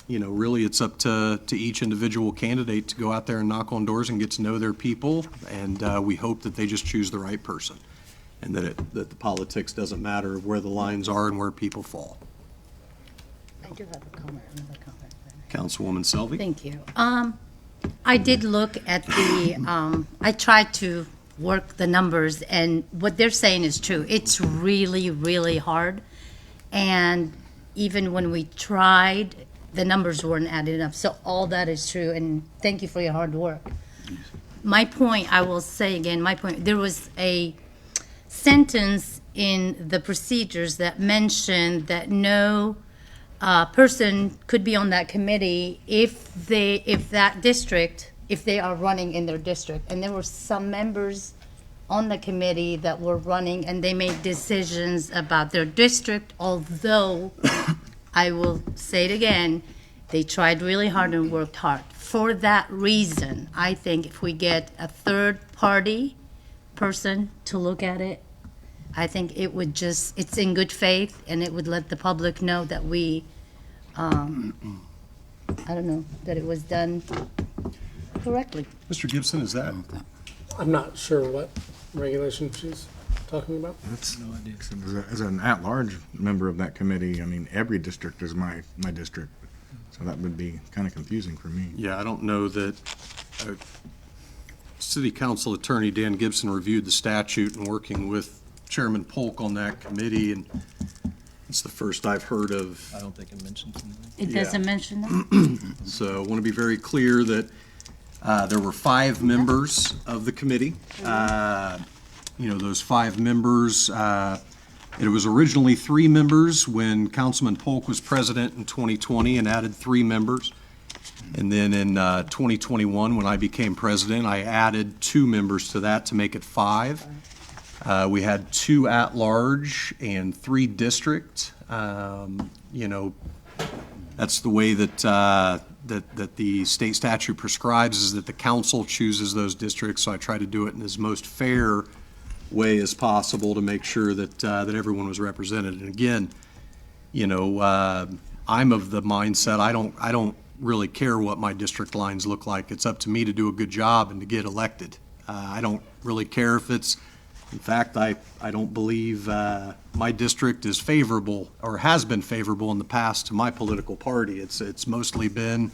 you know, really it's up to each individual candidate to go out there and knock on doors and get to know their people. And we hope that they just choose the right person and that the politics doesn't matter where the lines are and where people fall. I do have a comment, another comment. Councilwoman Selby? Thank you. I did look at the, I tried to work the numbers, and what they're saying is true. It's really, really hard. And even when we tried, the numbers weren't adding up. So all that is true, and thank you for your hard work. My point, I will say again, my point, there was a sentence in the procedures that mentioned that no person could be on that committee if that district, if they are running in their district. And there were some members on the committee that were running, and they made decisions about their district, although I will say it again, they tried really hard and worked hard. For that reason, I think if we get a third-party person to look at it, I think it would just, it's in good faith, and it would let the public know that we, I don't know, that it was done correctly. Mr. Gibson, is that? I'm not sure what regulation she's talking about. That's, as an at-large member of that committee, I mean, every district is my district. So that would be kind of confusing for me. Yeah, I don't know that City Council Attorney Dan Gibson reviewed the statute and working with Chairman Polk on that committee, and it's the first I've heard of. I don't think it mentions anything. It doesn't mention that? So I want to be very clear that there were 5 members of the committee. You know, those 5 members, it was originally 3 members when Councilman Polk was president in 2020 and added 3 members. And then in 2021, when I became president, I added 2 members to that to make it 5. We had 2 at-large and 3 district. You know, that's the way that that the state statute prescribes, is that the council chooses those districts. So I try to do it in as most fair way as possible to make sure that that everyone was represented. And again, you know, I'm of the mindset I don't really care what my district lines look like. It's up to me to do a good job and to get elected. I don't really care if it's. In fact, I don't believe my district is favorable or has been favorable in the past to my political party. It's mostly been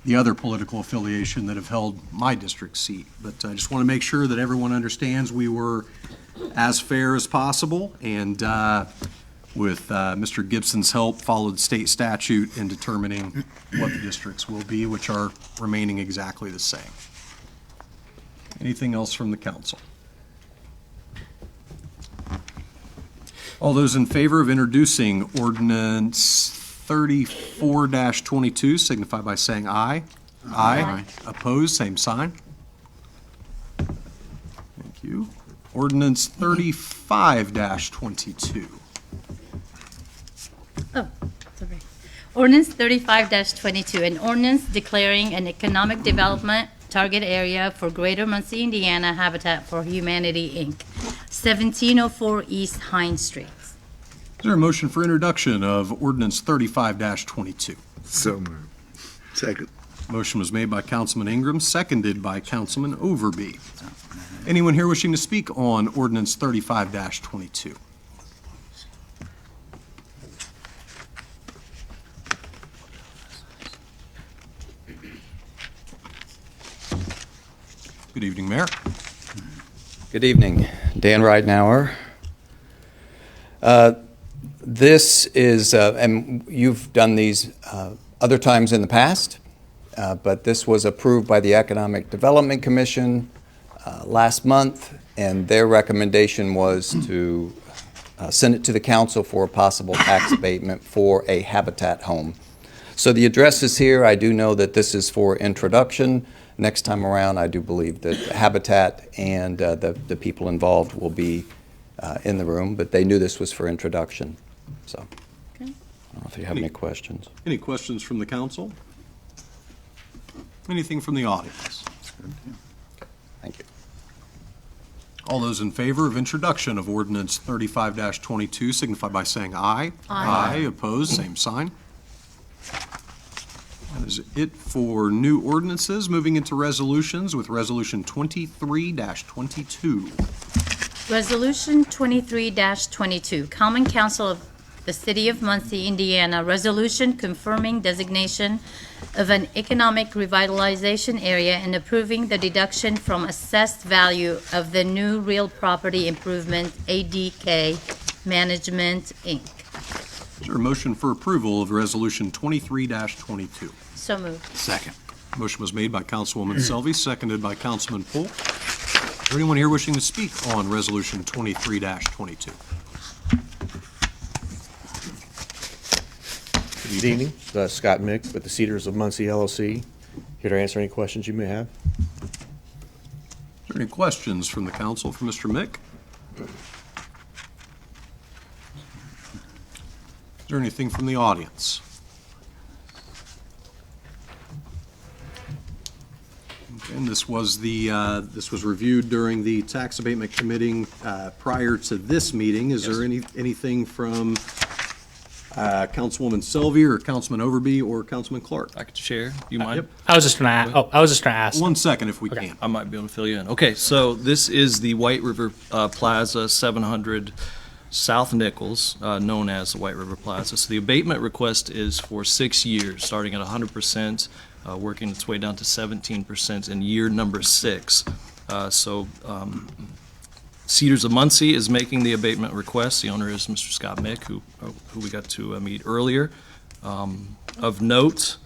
the other political affiliation that have held my district seat. But I just want to make sure that everyone understands we were as fair as possible, and with Mr. Gibson's help, followed state statute in determining what the districts will be, which are remaining exactly the same. Anything else from the council? All those in favor of introducing ordinance 34-22 signify by saying aye. Aye. Opposed, same sign. Thank you. Ordinance 35-22. Oh, sorry. Ordinance 35-22, an ordinance declaring an economic development target area for Greater Muncie, Indiana, Habitat for Humanity, Inc., 1704 East Hines Street. Is there a motion for introduction of ordinance 35-22? So moved. Second. Motion was made by Councilman Ingram, seconded by Councilman Overby. Anyone here wishing to speak on ordinance 35-22? Good evening, Mayor. Good evening. Dan Ridenauer. This is, and you've done these other times in the past, but this was approved by the Economic Development Commission last month, and their recommendation was to send it to the council for a possible tax abatement for a Habitat home. So the address is here. I do know that this is for introduction. Next time around, I do believe that Habitat and the people involved will be in the room, but they knew this was for introduction. So, Okay. I don't know if you have any questions. Any questions from the council? Anything from the audience? Thank you. All those in favor of introduction of ordinance 35-22 signify by saying aye. Aye. Opposed, same sign. That is it for new ordinances. Moving into resolutions with resolution 23-22. Resolution 23-22, Common Council of the City of Muncie, Indiana, resolution confirming designation of an economic revitalization area and approving the deduction from assessed value of the new real property improvement ADK Management, Inc. Is there a motion for approval of resolution 23-22? So moved. Second. Motion was made by Councilwoman Selvey, seconded by Councilman Polk. Is there anyone here wishing to speak on resolution 23-22? Good evening. Scott Mick with the Cedars of Muncie LLC. Here to answer any questions you may have. Is there any questions from the council for Mr. Mick? Is there anything from the audience? Okay, and this was reviewed during the tax abatement committee prior to this meeting. Is there anything from Councilwoman Selvey or Councilman Overby or Councilman Clark? I could share. You mind? Yep. I was just going to ask. 1 second if we can. I might be able to fill you in. Okay, so this is the White River Plaza 700 South Nichols, known as the White River Plaza. So the abatement request is for 6 years, starting at 100%, working its way down to 17% in year number 6. Cedars of Muncie is making the abatement request. The owner is Mr. Scott Mick, who we got to meet earlier. Of note,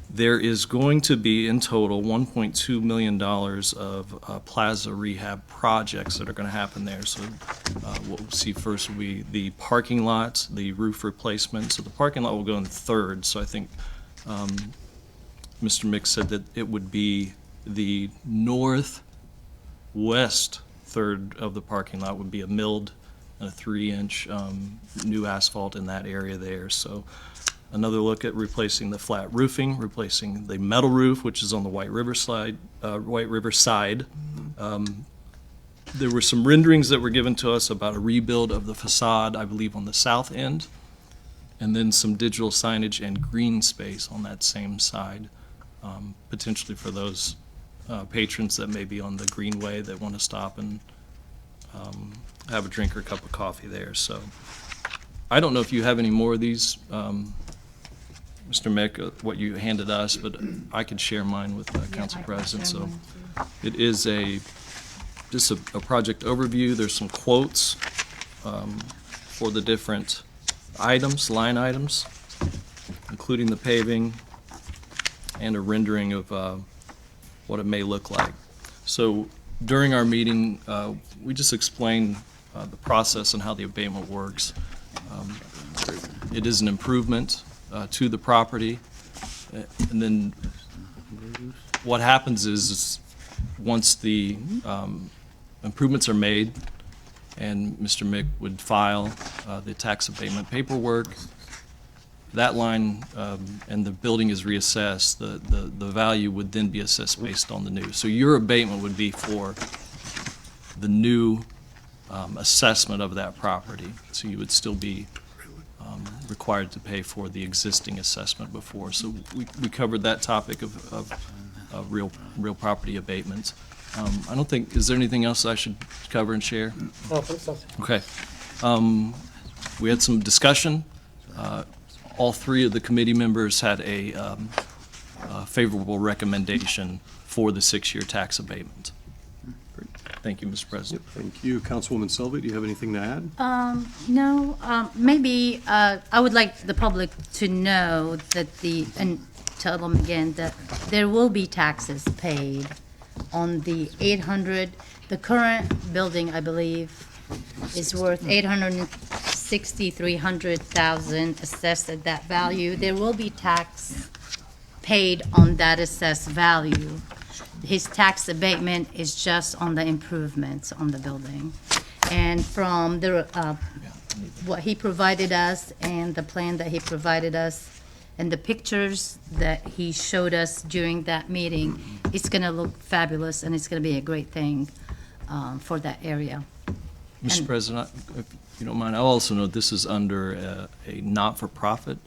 there is going to be in total $1.2 million of plaza rehab projects that are going to happen there. So what we'll see first will be the parking lot, the roof replacement. So the parking lot will go in third. So I think Mr. Mick said that it would be the northwest third of the parking lot would be a milled and a 3-inch new asphalt in that area there. So another look at replacing the flat roofing, replacing the metal roof, which is on the White River side. There were some renderings that were given to us about a rebuild of the facade, I believe, on the south end, and then some digital signage and green space on that same side, potentially for those patrons that may be on the Greenway that want to stop and have a drink or a cup of coffee there. So I don't know if you have any more of these, Mr. Mick, what you handed us, but I could share mine with Council President. So it is just a project overview. There's some quotes for the different items, line items, including the paving and a rendering of what it may look like. So during our meeting, we just explained the process and how the abatement works. It is an improvement to the property, and then what happens is once the improvements are made and Mr. Mick would file the tax abatement paperwork, that line and the building is reassessed, the value would then be assessed based on the new. So your abatement would be for the new assessment of that property. So you would still be required to pay for the existing assessment before. So we covered that topic of real property abatements. I don't think, is there anything else I should cover and share? I don't think so. Okay. We had some discussion. All three of the committee members had a favorable recommendation for the 6-year tax abatement. Thank you, Mr. President. Thank you. Councilwoman Selvey, do you have anything to add? No, maybe I would like the public to know that and tell them again that there will be taxes paid on the 800, the current building, I believe, is worth 300,000 assessed at that value. There will be tax paid on that assessed value. His tax abatement is just on the improvements on the building. And from the, what he provided us and the plan that he provided us and the pictures that he showed us during that meeting, it's gonna look fabulous and it's gonna be a great thing for that area. Mr. And- President, if you don't mind, I'll also note this is under a not-for-profit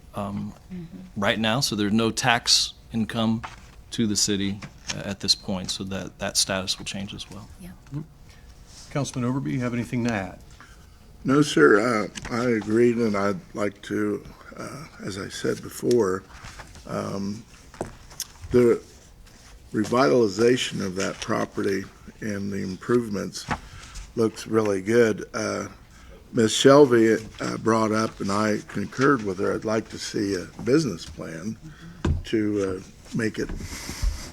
right now, so there's no tax income to the city at this point, so that status will change as well. Yeah. Councilman Overby, you have anything to add? No, sir. I agreed, and I'd like to, as I said before, the revitalization of that property and the improvements looks really good. Ms. Shelby brought up, and I concurred with her, I'd like to see a business plan to make it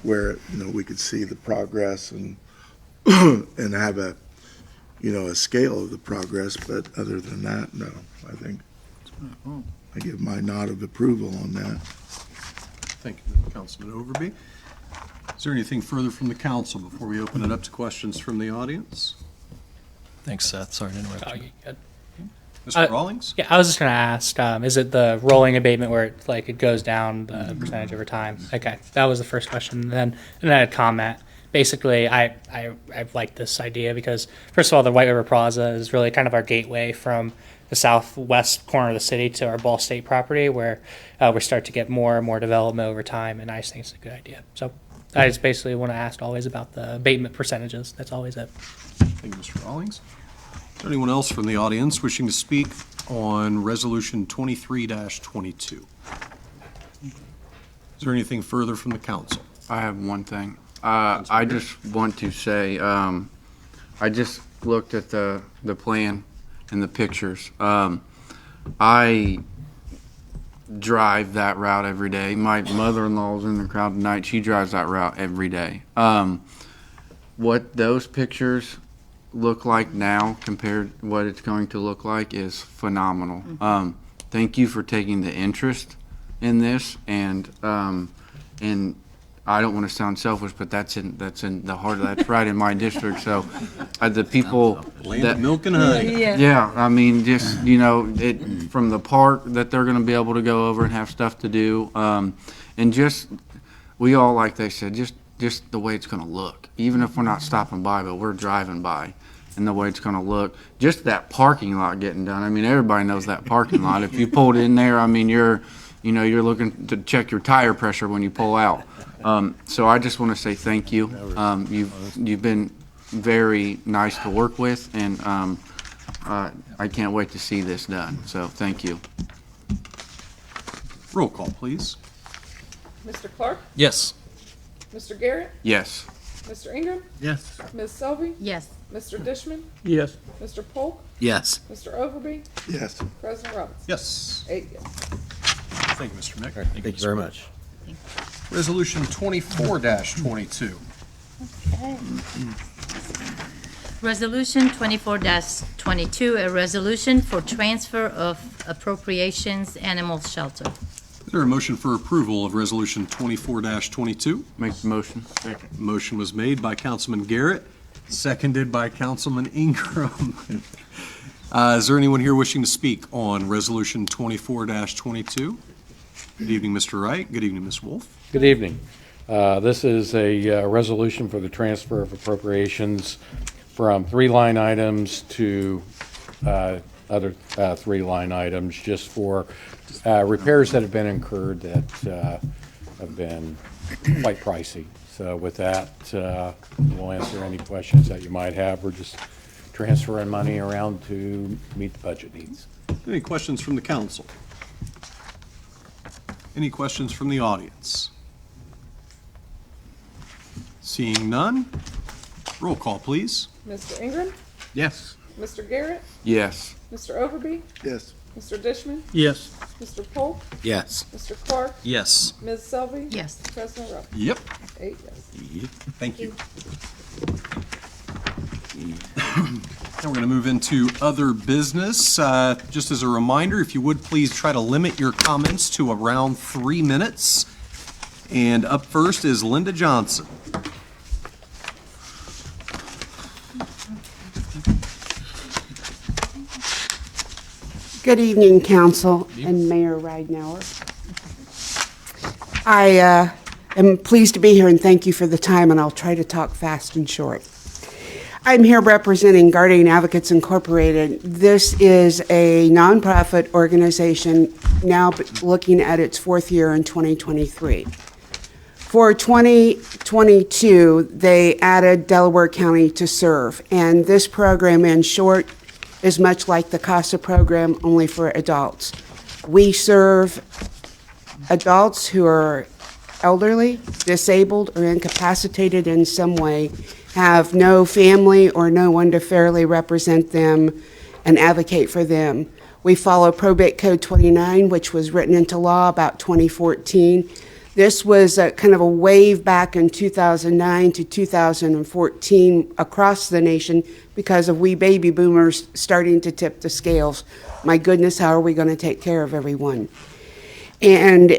where, we could see the progress and and have a scale of the progress. But other than that, no, I think I give my nod of approval on that. Thank you, Councilman Overby. Is there anything further from the council before we open it up to questions from the audience? Thanks, Seth. Sorry to interrupt you. Mr. Rawlings? Yeah, I was just going to ask, is it the rolling abatement where it goes down the percentage over time? Okay, that was the first question. And then a comment. Basically, I like this idea because, first of all, the White River Plaza is really kind of our gateway from the southwest corner of the city to our Ball State property, where we start to get more and more development over time, and I just think it's a good idea. So I just basically want to ask always about the abatement percentages. That's always it. Thank you, Mr. Rawlings. Is there anyone else from the audience wishing to speak on Resolution 23-22? Is there anything further from the council? I have one thing. I just want to say, I just looked at the plan and the pictures. I drive that route every day. My mother-in-law's in the crowd tonight. She drives that route every day. What those pictures look like now compared to what it's going to look like is phenomenal. Thank you for taking the interest in this, and I don't want to sound selfish, but that's in the heart of that's right in my district. So the people Land of milk and honey. yeah, I mean, just it from the park that they're going to be able to go over and have stuff to do, and just we all, like they said, just the way it's going to look, even if we're not stopping by, but we're driving by, and the way it's going to look, just that parking lot getting done. I mean, everybody knows that parking lot. If you pulled in there, I mean, you're looking to check your tire pressure when you pull out. So I just want to say thank you. You've been very nice to work with, and I can't wait to see this done. So thank you. Roll call, please. Mr. Clark? Yes. Mr. Garrett? Yes. Mr. Ingram? Yes. Ms. Selvey? Yes. Mr. Dishman? Yes. Mr. Polk? Yes. Mr. Overby? Yes. President Robinson? Yes. 8 yes. Thank you, Mr. Mick. Thank you very much. Resolution 24-22. Okay. Resolution 24-22, a resolution for transfer of appropriations animal shelter. Is there a motion for approval of Resolution 24-22? Make the motion. Motion was made by Councilman Garrett, seconded by Councilman Ingram. Is there anyone here wishing to speak on Resolution 24-22? Good evening, Mr. Wright. Good evening, Ms. Wolf. Good evening. This is a resolution for the transfer of appropriations from 3 line items to other 3 line items, just for repairs that have been incurred that have been quite pricey. So with that, we'll answer any questions that you might have. We're just transferring money around to meet the budget needs. Any questions from the council? Any questions from the audience? Seeing none, roll call, please. Mr. Ingram, Yes. Mr. Garrett, Yes. Mr. Overby, Yes. Mr. Dishman, Yes. Mr. Polk, Yes. Mr. Clark, Yes. Ms. Selby. Yes. President Roberts. Yep. 8 yes. Thank you. Now we're going to move into other business. Just as a reminder, if you would please try to limit your comments to around 3 minutes. And up first is Linda Johnson. Good evening, Council and Mayor Ridenour. I am pleased to be here and thank you for the time, and I'll try to talk fast and short. I'm here representing Guardian Advocates Incorporated. This is a nonprofit organization now looking at its 4th year in 2023. For 2022, they added Delaware County to serve, and this program, in short, is much like the CASA program, only for adults. We serve adults who are elderly, disabled, or incapacitated in some way, have no family or no one to fairly represent them and advocate for them. We follow Probate Code 29, which was written into law about 2014. This was a kind of a wave back in 2009 to 2014 across the nation because of we baby boomers starting to tip the scales. My goodness, how are we going to take care of everyone? And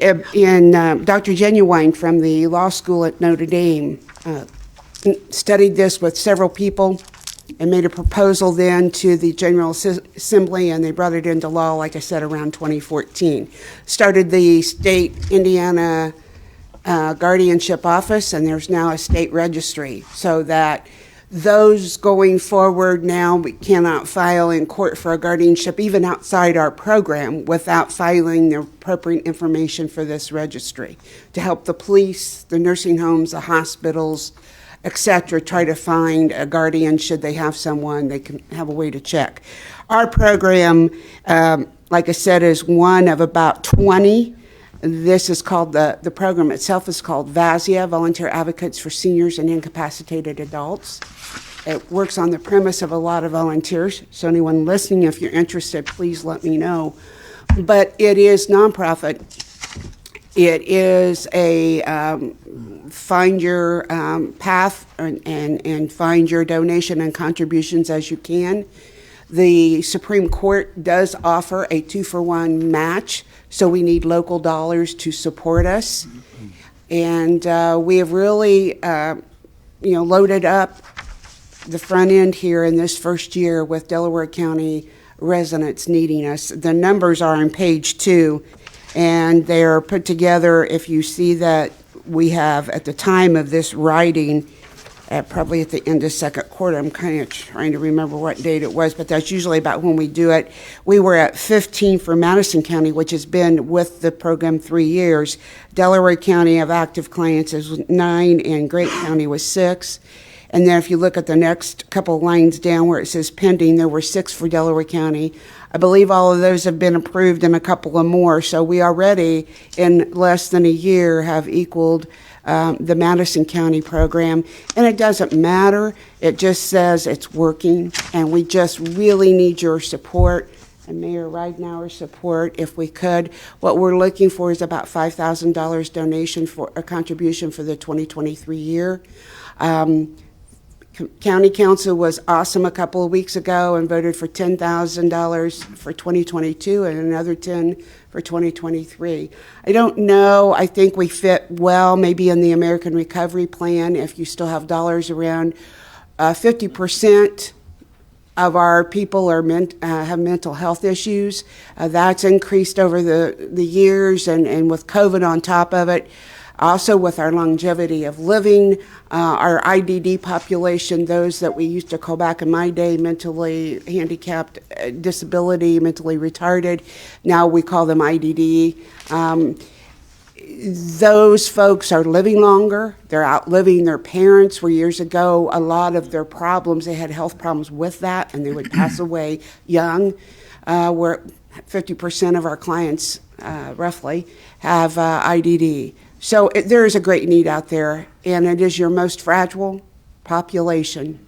Dr. Genuine from the law school at Notre Dame studied this with several people and made a proposal then to the General Assembly, and they brought it into law, like I said, around 2014. Started the state Indiana guardianship office, and there's now a state registry, so that those going forward now we cannot file in court for a guardianship even outside our program without filing the appropriate information for this registry to help the police, the nursing homes, the hospitals, etc., try to find a guardian should they have someone they can have a way to check. Our program, like I said, is one of about 20. This is called, the program itself is called VASIA, Volunteer Advocates for Seniors and Incapacitated Adults. It works on the premise of a lot of volunteers, so anyone listening, if you're interested, please let me know. But it is nonprofit. It is a find your path and find your donation and contributions as you can. The Supreme Court does offer a 2-for-1 match, so we need local dollars to support us. And we have really, loaded up the front end here in this first year with Delaware County residents needing us. The numbers are on page 2, and they are put together. If you see that we have, at the time of this writing, probably at the end of second quarter, I'm kind of trying to remember what date it was, but that's usually about when we do it. We were at 15 for Madison County, which has been with the program 3 years. Delaware County of active clients is 9, and Great County was 6. And then if you look at the next couple of lines down where it says pending, there were 6 for Delaware County. I believe all of those have been approved and a couple of more. So we already, in less than a year, have equaled the Madison County program. And it doesn't matter. It just says it's working. And we just really need your support and Mayor Ridenour's support if we could. What we're looking for is about $5,000 donation for a contribution for the 2023 year. County Council was awesome a couple of weeks ago and voted for $10,000 for 2022 and another $10,000 for 2023. I don't know. I think we fit well maybe in the American Recovery Plan if you still have dollars around. 50% of our people are have mental health issues. That's increased over the years, and with COVID on top of it. Also with our longevity of living, our IDD population, those that we used to call back in my day mentally handicapped, disability, mentally retarded, now we call them IDD. Those folks are living longer. They're outliving their parents, where years ago a lot of their problems, they had health problems with that and they would pass away young. Where 50% of our clients, roughly, have IDD. So there is a great need out there, and it is your most fragile population.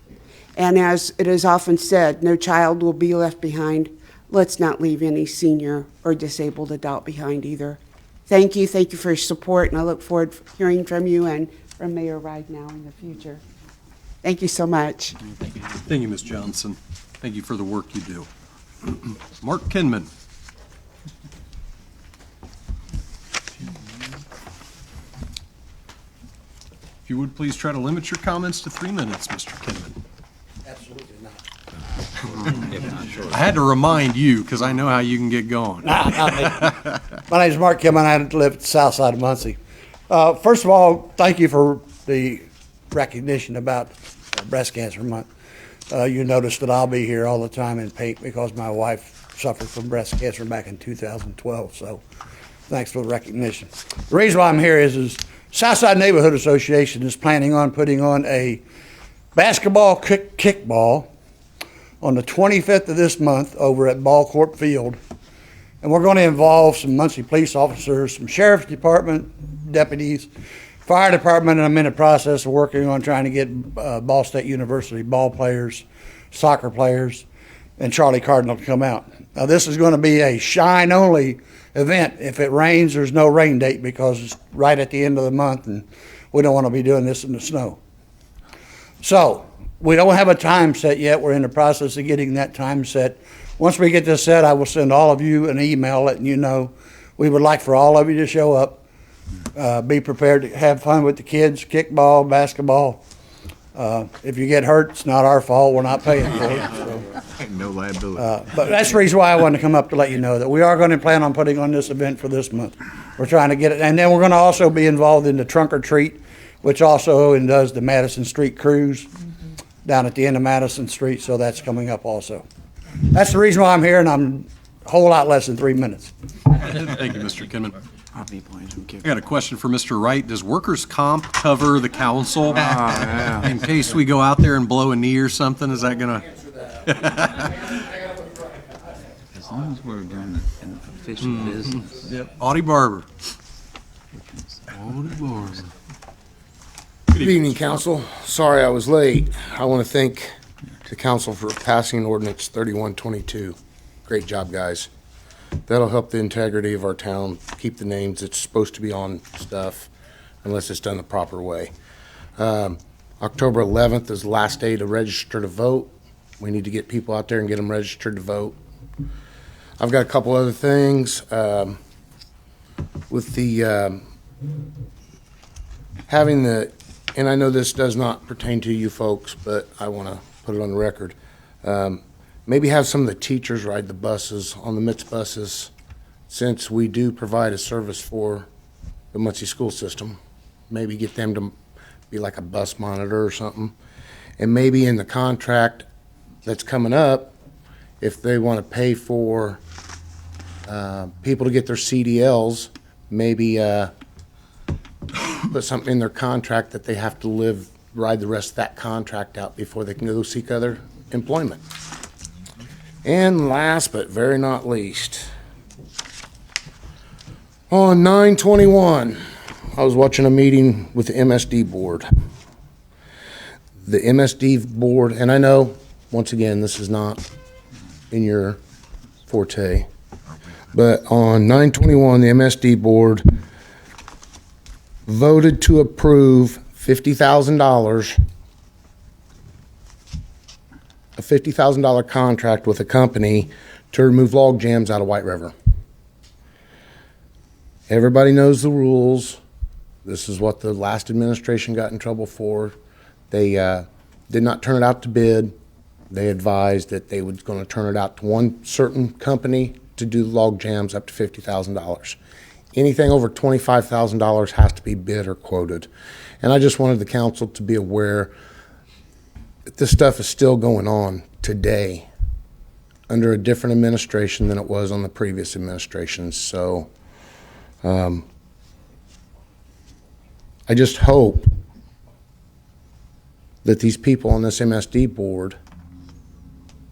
And as it is often said, no child will be left behind. Let's not leave any senior or disabled adult behind either. Thank you for your support, and I look forward to hearing from you and from Mayor Ridenhour in the future. Thank you so much. Thank you, Ms. Johnson. Thank you for the work you do. Mark Kinman. If you would please try to limit your comments to 3 minutes, Mr. Kinman. Absolutely not. I had to remind you because I know how you can get going. My name is Mark Kim, and I live at the south side of Muncie. First of all, thank you for the recognition about Breast Cancer Month. You notice that I'll be here all the time in pink because my wife suffered from breast cancer back in 2012, so thanks for the recognition. The reason why I'm here is Southside Neighborhood Association is planning on putting on a basketball kickball on the 25th of this month over at Ball Court Field. And we're going to involve some Muncie police officers, some sheriff's department deputies, fire department, and I'm in the process of working on trying to get Ball State University ball players, soccer players, and Charlie Cardinal to come out. Now this is going to be a shine-only event. If it rains, there's no rain date because it's right at the end of the month and we don't want to be doing this in the snow. So, we don't have a time set yet. We're in the process of getting that time set. Once we get this set, I will send all of you an email letting you know. We would like for all of you to show up, be prepared to have fun with the kids, kickball, basketball. If you get hurt, it's not our fault. We're not paying for it. So. No liability. But that's the reason why I wanted to come up to let you know that we are going to plan on putting on this event for this month. We're trying to get it. And then we're going to also be involved in the Trunk or Treat, which also does the Madison Street Cruise down at the end of Madison Street, so that's coming up also. That's the reason why I'm here, and I'm a whole lot less than 3 minutes. Thank you, Mr. Kinman. I got a question for Mr. Wright. Does workers' comp cover the council? In case we go out there and blow a knee or something, is that gonna? As long as we're doing an official business. Yep. Audie Barber. Good evening, council. Sorry I was late. I want to thank the council for passing ordinance 3122. Great job, guys. That'll help the integrity of our town, keep the names that's supposed to be on stuff, unless it's done the proper way. October 11th is the last day to register to vote. We need to get people out there and get them registered to vote. I've got a couple other things. With the having the, and I know this does not pertain to you folks, but I want to put it on the record. Maybe have some of the teachers ride the buses on the MITS buses, since we do provide a service for the Muncie school system. Maybe get them to be like a bus monitor or something. And maybe in the contract that's coming up, if they want to pay for people to get their CDLs, maybe put something in their contract that they have to ride the rest of that contract out before they can go seek other employment. And last but very not least, on 9/21, I was watching a meeting with the MSD board. The MSD board, and I know, once again, this is not in your forte, but on 9/21, the MSD board voted to approve $50,000, a $50,000 contract with a company to remove log jams out of White River. Everybody knows the rules. This is what the last administration got in trouble for. They did not turn it out to bid. They advised that they were going to turn it out to one certain company to do log jams up to $50,000. Anything over $25,000 has to be bid or quoted. And I just wanted the council to be aware that this stuff is still going on today under a different administration than it was on the previous administration. So I just hope that these people on this MSD board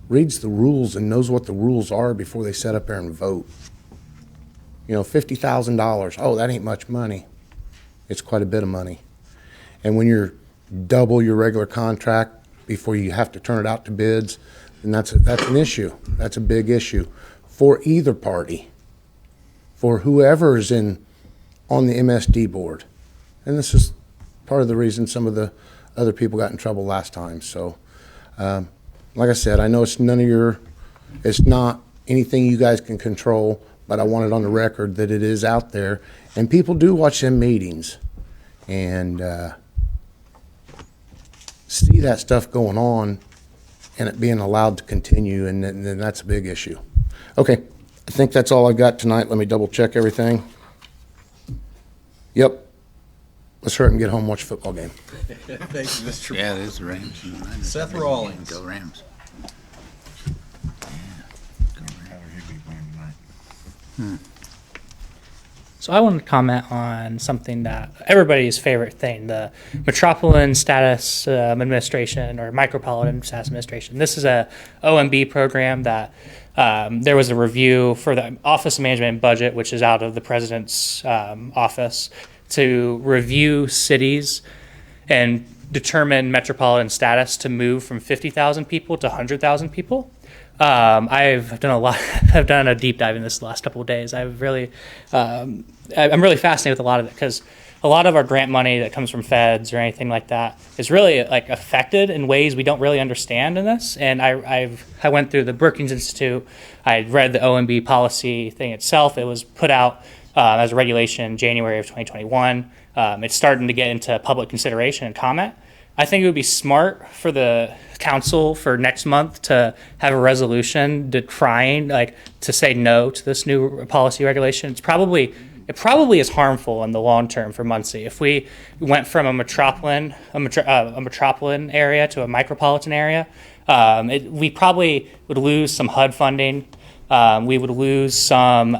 reads the rules and knows what the rules are before they sit up there and vote. You know, $50,000, oh, that ain't much money. It's quite a bit of money. And when you're double your regular contract before you have to turn it out to bids, then that's an issue. That's a big issue for either party, for whoever is on the MSD board. And this is part of the reason some of the other people got in trouble last time. So, like I said, I know it's not anything you guys can control, but I want it on the record that it is out there, and people do watch them meetings and see that stuff going on and it being allowed to continue, and then that's a big issue. Okay, I think that's all I got tonight. Let me double check everything. Yep. Let's hurry up and get home and watch a football game. Thank you, Mr. Yeah, it is the Rams. Seth Rawlings. Go Rams. So I wanted to comment on something that everybody's favorite thing, the Metropolitan Status Administration or Micropolitan Status Administration. This is a OMB program that there was a review for the Office of Management and Budget, which is out of the President's office, to review cities and determine metropolitan status to move from 50,000 people to 100,000 people. I've done a deep dive in this the last couple of days. I'm really fascinated with a lot of it, because a lot of our grant money that comes from feds or anything like that is really like affected in ways we don't really understand in this. And I went through the Brookings Institute. I read the OMB policy thing itself. It was put out as a regulation in January of 2021. It's starting to get into public consideration and comment. I think it would be smart for the council for next month to have a resolution decrying, to say no to this new policy regulation. It probably is harmful in the long term for Muncie. If we went from a metropolitan area to a micropolitan area, we probably would lose some HUD funding. We would lose some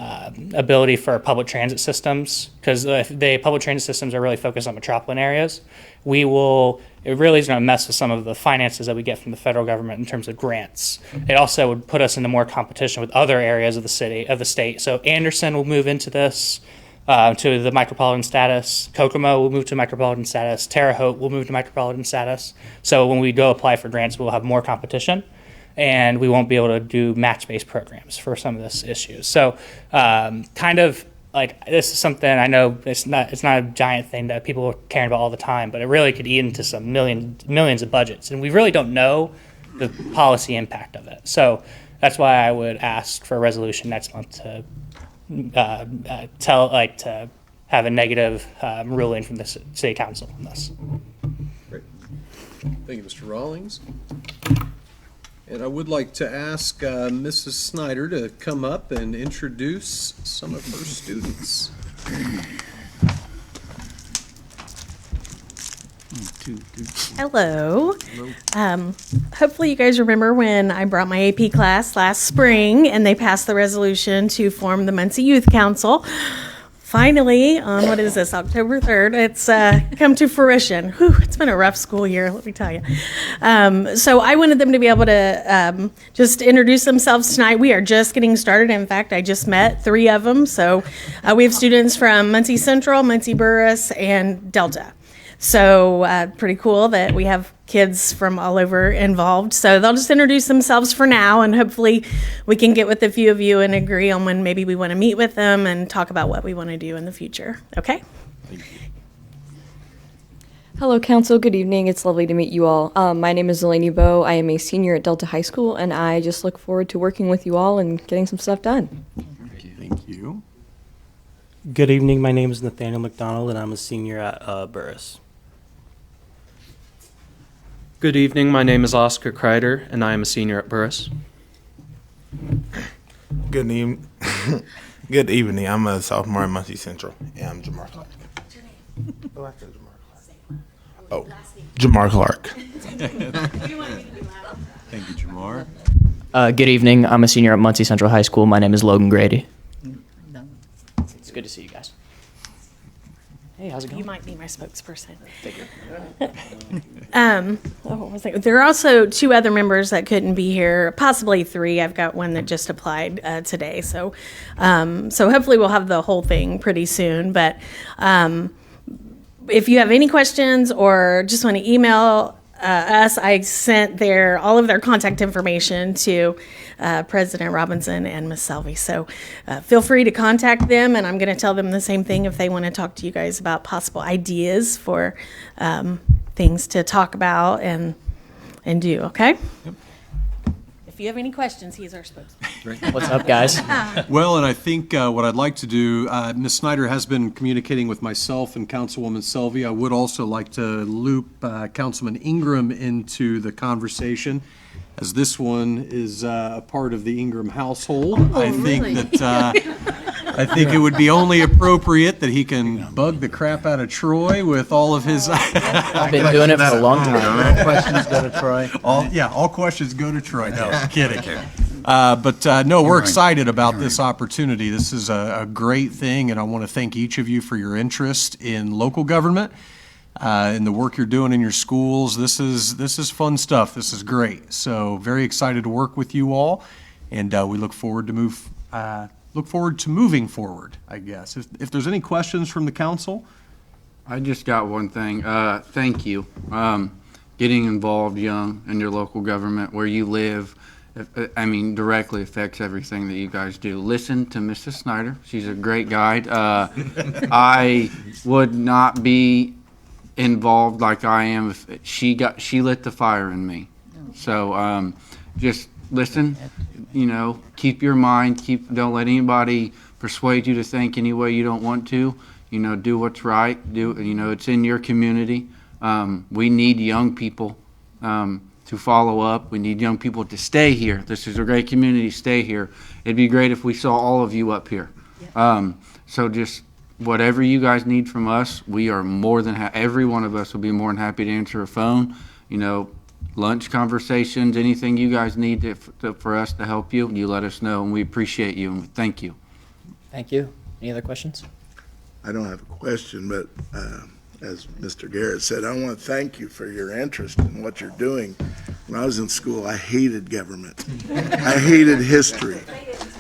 ability for public transit systems, because the public transit systems are really focused on metropolitan areas. It really is going to mess with some of the finances that we get from the federal government in terms of grants. It also would put us into more competition with other areas of the state. So Anderson will move into this to the micropolitan status. Kokomo will move to micropolitan status. Terre Haute will move to micropolitan status. So when we go apply for grants, we'll have more competition, and we won't be able to do match-based programs for some of this issues. So this is something I know it's not a giant thing that people are caring about all the time, but it really could eat into some millions of budgets, and we really don't know the policy impact of it. So that's why I would ask for a resolution next month to to have a negative ruling from the city council on this. Great. Thank you, Mr. Rawlings. And I would like to ask Mrs. Snyder to come up and introduce some of her students. Hello. Hopefully you guys remember when I brought my AP class last spring and they passed the resolution to form the Muncie Youth Council. Finally, on October 3rd, it's come to fruition. Whew, it's been a rough school year, let me tell you. So I wanted them to be able to just introduce themselves tonight. We are just getting started. In fact, I just met 3 of them. So we have students from Muncie Central, Muncie Burris, and Delta. So pretty cool that we have kids from all over involved. So they'll just introduce themselves for now, and hopefully we can get with a few of you and agree on when maybe we want to meet with them and talk about what we want to do in the future. Okay? Hello, Council. Good evening. It's lovely to meet you all. My name is Delaney Bowe. I am a senior at Delta High School, and I just look forward to working with you all and getting some stuff done. Thank you. Good evening. My name is Nathaniel McDonald, and I'm a senior at Burris. Good evening. My name is Oscar Kreider, and I am a senior at Burris. Good evening. Good evening. I'm a sophomore at Muncie Central, and I'm Jamar Clark. Oh, Jamar Clark. Thank you, Jamar. Good evening. I'm a senior at Muncie Central High School. My name is Logan Grady. It's good to see you guys. Hey, how's it going? You might be my spokesperson. There are also 2 other members that couldn't be here, possibly 3. I've got one that just applied today. So hopefully we'll have the whole thing pretty soon. But if you have any questions or just want to email us, I sent all of their contact information to President Robinson and Ms. Selvey. So feel free to contact them, and I'm going to tell them the same thing if they want to talk to you guys about possible ideas for things to talk about and do, okay? Yep. If you have any questions, he's our spokesman. What's up, guys? Well, and I think what I'd like to do, Ms. Snyder has been communicating with myself and Councilwoman Selvey. I would also like to loop Councilman Ingram into the conversation, as this one is a part of the Ingram household. I think really? I think it would be only appropriate that he can bug the crap out of Troy with all of his. I've been doing it for a long time. Questions go to Troy. All questions go to Troy. No, kidding. No, we're excited about this opportunity. This is a great thing, and I want to thank each of you for your interest in local government, in the work you're doing in your schools. This is fun stuff. This is great. So very excited to work with you all, and we look forward to moving forward, I guess. If there's any questions from the council. I just got one thing. Thank you. Getting involved young in your local government, where you live, directly affects everything that you guys do. Listen to Mrs. Snyder. She's a great guide. I would not be involved like I am if she lit the fire in me. So just listen, keep your mind, don't let anybody persuade you to think any way you don't want to. Do what's right. It's in your community. We need young people to follow up. We need young people to stay here. This is a great community. Stay here. It'd be great if we saw all of you up here. So just whatever you guys need from us, we are more than every one of us will be more than happy to answer a phone. Lunch conversations, anything you guys need for us to help you, you let us know, and we appreciate you, and we thank you. Thank you. Any other questions? I don't have a question, but as Mr. Garrett said, I want to thank you for your interest in what you're doing. When I was in school, I hated government. I hated history.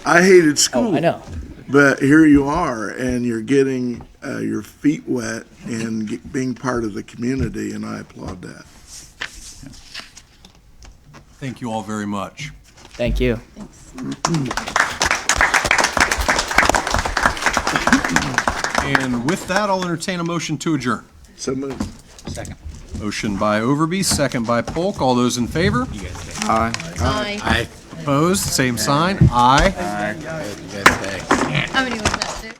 I hated school. Oh, I know. But here you are, and you're getting your feet wet and being part of the community, and I applaud that. Thank you all very much. Thank you. And with that, I'll entertain a motion to adjourn. So moved. Second. Motion by Overby, second by Polk. All those in favor? Aye. Aye. Opposed? Same sign. Aye. Aye. How many was that, Sue?